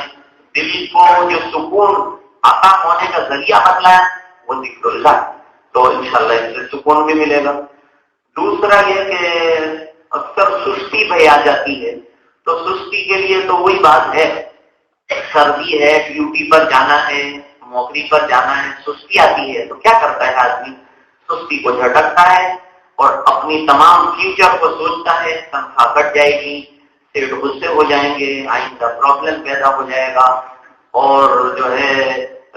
Speaker 1: دل کو جو سکون عطا ہونے کا ذریعہ بتلایا وہ ذکر اللہ، تو انشاءاللہ اس سے سکون بھی ملے گا. دوسرا یہ کہ اکثر سستی پہ آ جاتی ہے، تو سستی کے لیے تو وہی بات ہے سردی ہے، ڈیوٹی پر جانا ہے، نوکری پر جانا ہے، سستی آتی ہے تو کیا کرتا ہے آدمی؟ سستی کو جھٹکتا ہے اور اپنی تمام فیوچر کو سوچتا ہے، تنخواہ کٹ جائے گی، سیٹ غصے ہو جائیں گے، آئندہ پرابلم پیدا ہو جائے گا، اور جو ہے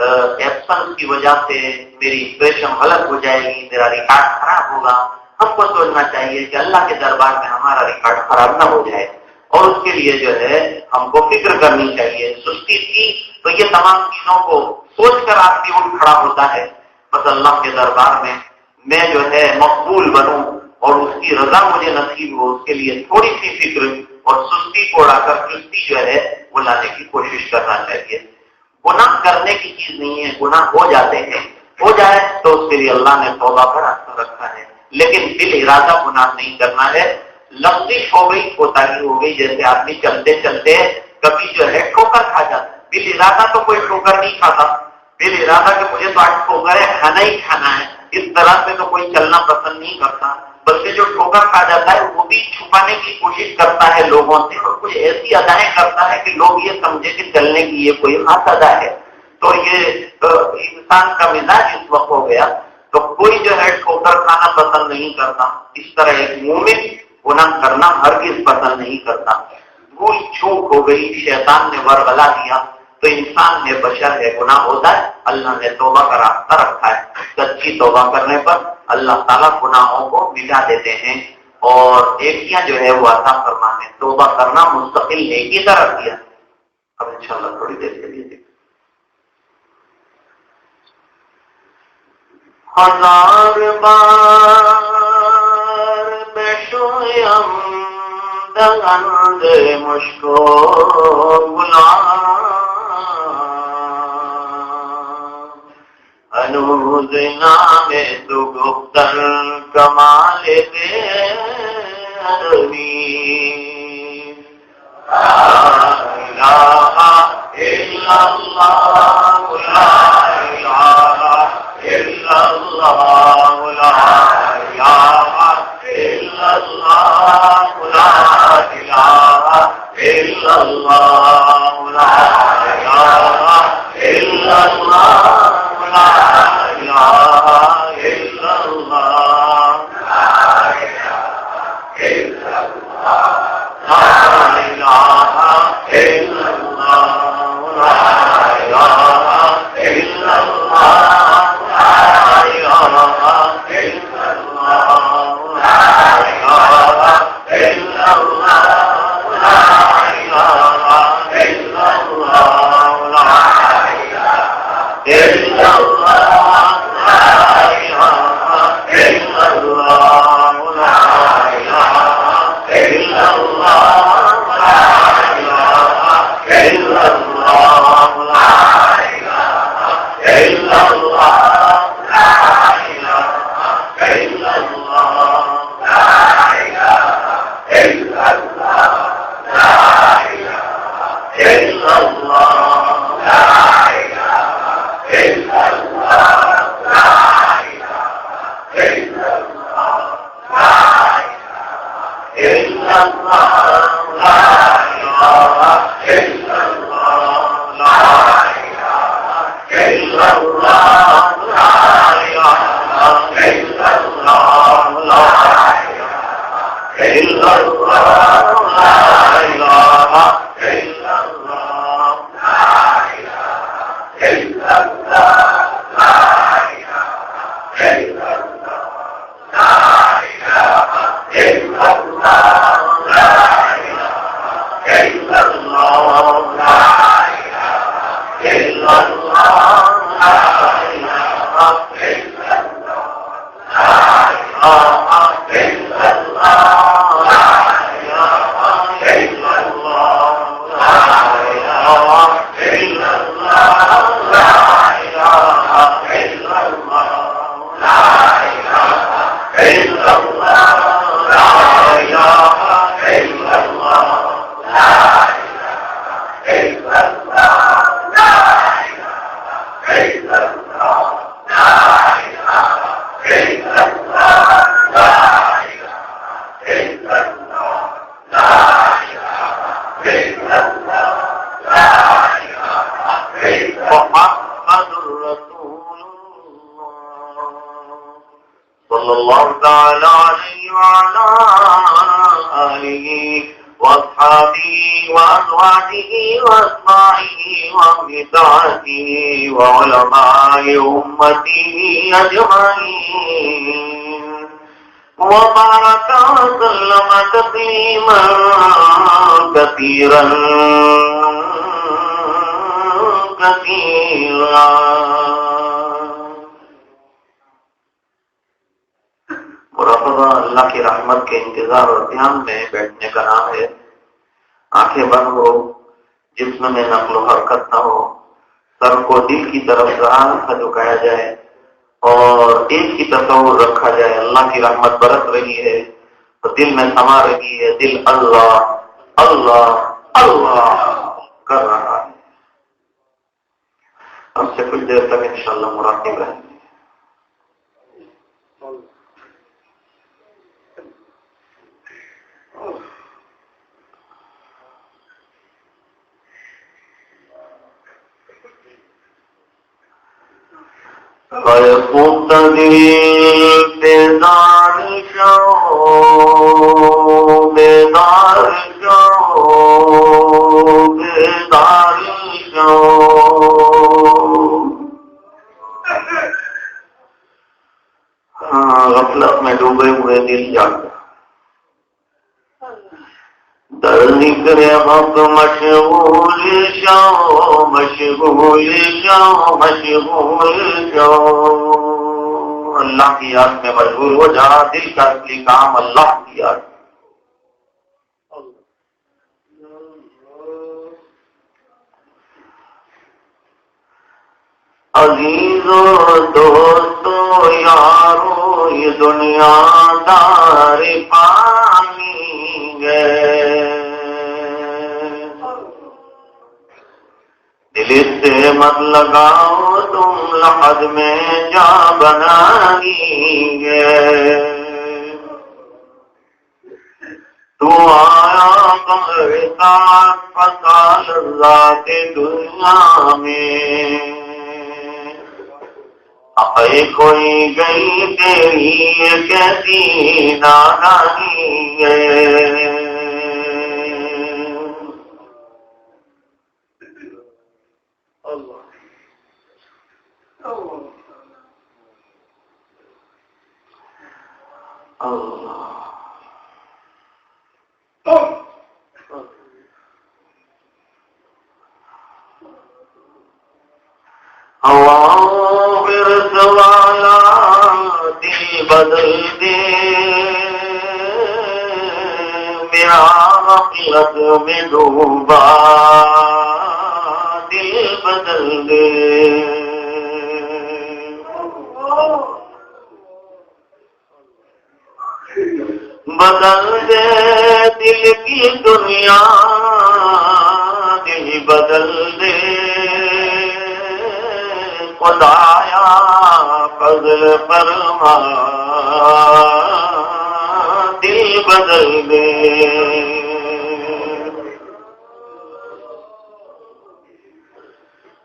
Speaker 1: ایبسنس کی وجہ سے میری امپریشن غلط ہو جائے گی، میرا ریکارڈ خراب ہوگا۔ ہم کو سوچنا چاہیے کہ اللہ کے دربار میں ہمارا ریکارڈ خراب نہ ہو جائے، اور اس کے لیے جو ہے ہم کو فکر کرنی چاہیے۔ سستی تھی تو یہ تمام چیزوں کو سوچ کر آدمی اٹھ کھڑا ہوتا ہے، بس اللہ کے دربار میں جو ہے مقبول بنوں اور اس کی رضا مجھے نصیب ہو، اس کے لیے تھوڑی سی فکر اور سستی کو اڑا کر چستی جو ہے وہ لانے کی کوشش کرنا چاہیے۔ گناہ کرنے کی چیز نہیں ہے، گناہ ہو جاتے ہیں، ہو جائے تو اس کے لیے اللہ نے توبہ کا راستہ رکھا ہے، لیکن بال ارادہ گناہ نہیں کرنا ہے۔ لفظش ہو گئی، کوتاہی ہو گئی، جیسے آدمی چلتے چلتے کبھی جو ہے ٹھوکر کھا جاتا ہے، بال ارادہ تو کوئی ٹھوکر نہیں کھاتا، بال ارادہ کہ مجھے تو آج ٹھوکر ہے کھانا ہی کھانا ہے، اس طرح سے تو کوئی چلنا پسند نہیں کرتا، بلکہ جو ٹھوکر کھا جاتا ہے وہ بھی چھپانے کی کوشش کرتا ہے لوگوں سے، اور کچھ ایسی ادائیں کرتا ہے کہ لوگ یہ سمجھے کہ چلنے کی یہ کوئی خاص ادا ہے۔ تو یہ انسان کا مزاج اس وقت ہو گیا، تو کوئی جو ہے ٹھوکر کھانا پسند نہیں کرتا، اس طرح ایک مومن گناہ کرنا ہرگز پسند نہیں کرتا۔ بھول چوک ہو گئی، شیطان نے ورغلا دیا، تو انسان ہے، بشر ہے، گناہ ہوتا ہے، اللہ نے توبہ کا راستہ رکھا ہے۔ سچی توبہ کرنے پر اللہ تعالیٰ گناہوں کو مٹا دیتے ہیں اور نیکیاں جو ہے وہ عطا فرماتے ہیں۔ توبہ کرنا مستقل نیکی کا رکھ دیا۔ اب انشاءاللہ تھوڑی دیر کے لیے ہزار بار میں شویم دلند مشکو غلام انوز نام تو گفتن کمال دے لا الہ الا اللہ لا الہ الا اللہ لا الہ الا اللہ لا الہ الا اللہ لا الہ الا اللہ لا الہ الا اللہ لا الہ الا اللہ لا الہ الا اللہ لا الہ الا اللہ وأتباعه وبدعته وعلماء أمته أجمعين وبارك وسلم تسليما كثيرا كثيرا. مراقبہ اللہ کی رحمت کے انتظار اور دھیان میں بیٹھنے کا نام ہے. آنکھیں بند ہو، جسم میں نقل و حرکت نہ ہو، سر کو دل کی طرف ذرا سا جھکایا جائے اور ایک ہی تصور رکھا جائے اللہ کی رحمت برس رہی ہے تو دل میں سما رہی ہے، دل اللہ اللہ اللہ کر رہا ہے. ہم سے کچھ دیر تک انشاءاللہ مراقب رہیں گے. مقتدی بیدار شو بیدار شو بیدار شو. غفلت میں ڈوبے ہوئے دل جاگا، در ذکر حق مشغول شو مشغول شو مشغول شو. اللہ کی یاد میں مشغول ہو جا، دل کا اصلی کام اللہ کی یاد. عزیزو دوستو یارو یہ دنیا دار پانی گئے، دل سے مت لگاؤ تم لحد میں جا بنانی گئے. تو آیا قمر ساتھ فسال ذات دنیا میں، اے کوئی گئی تیری کیسی نادانی ہے. والا دل بدل دے میرا غفلت میں ڈوبا دل بدل دے. بدل دے دل کی دنیا دل بدل دے خدایا فضل فرما دل بدل دے.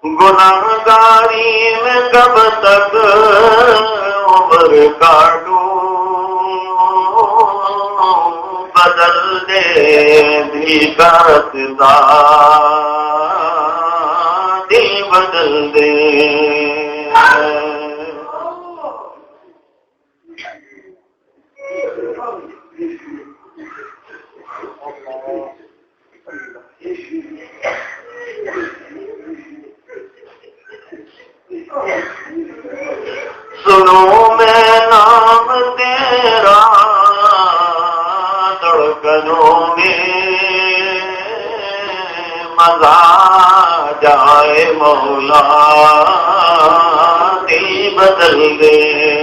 Speaker 1: گناہگاری میں کب تک عمر کاٹوں، بدل دے دل کا رستا دل بدل دے. سنو میں نام تیرا دھڑکنوں میں مزہ جائے مولا دل بدل دے.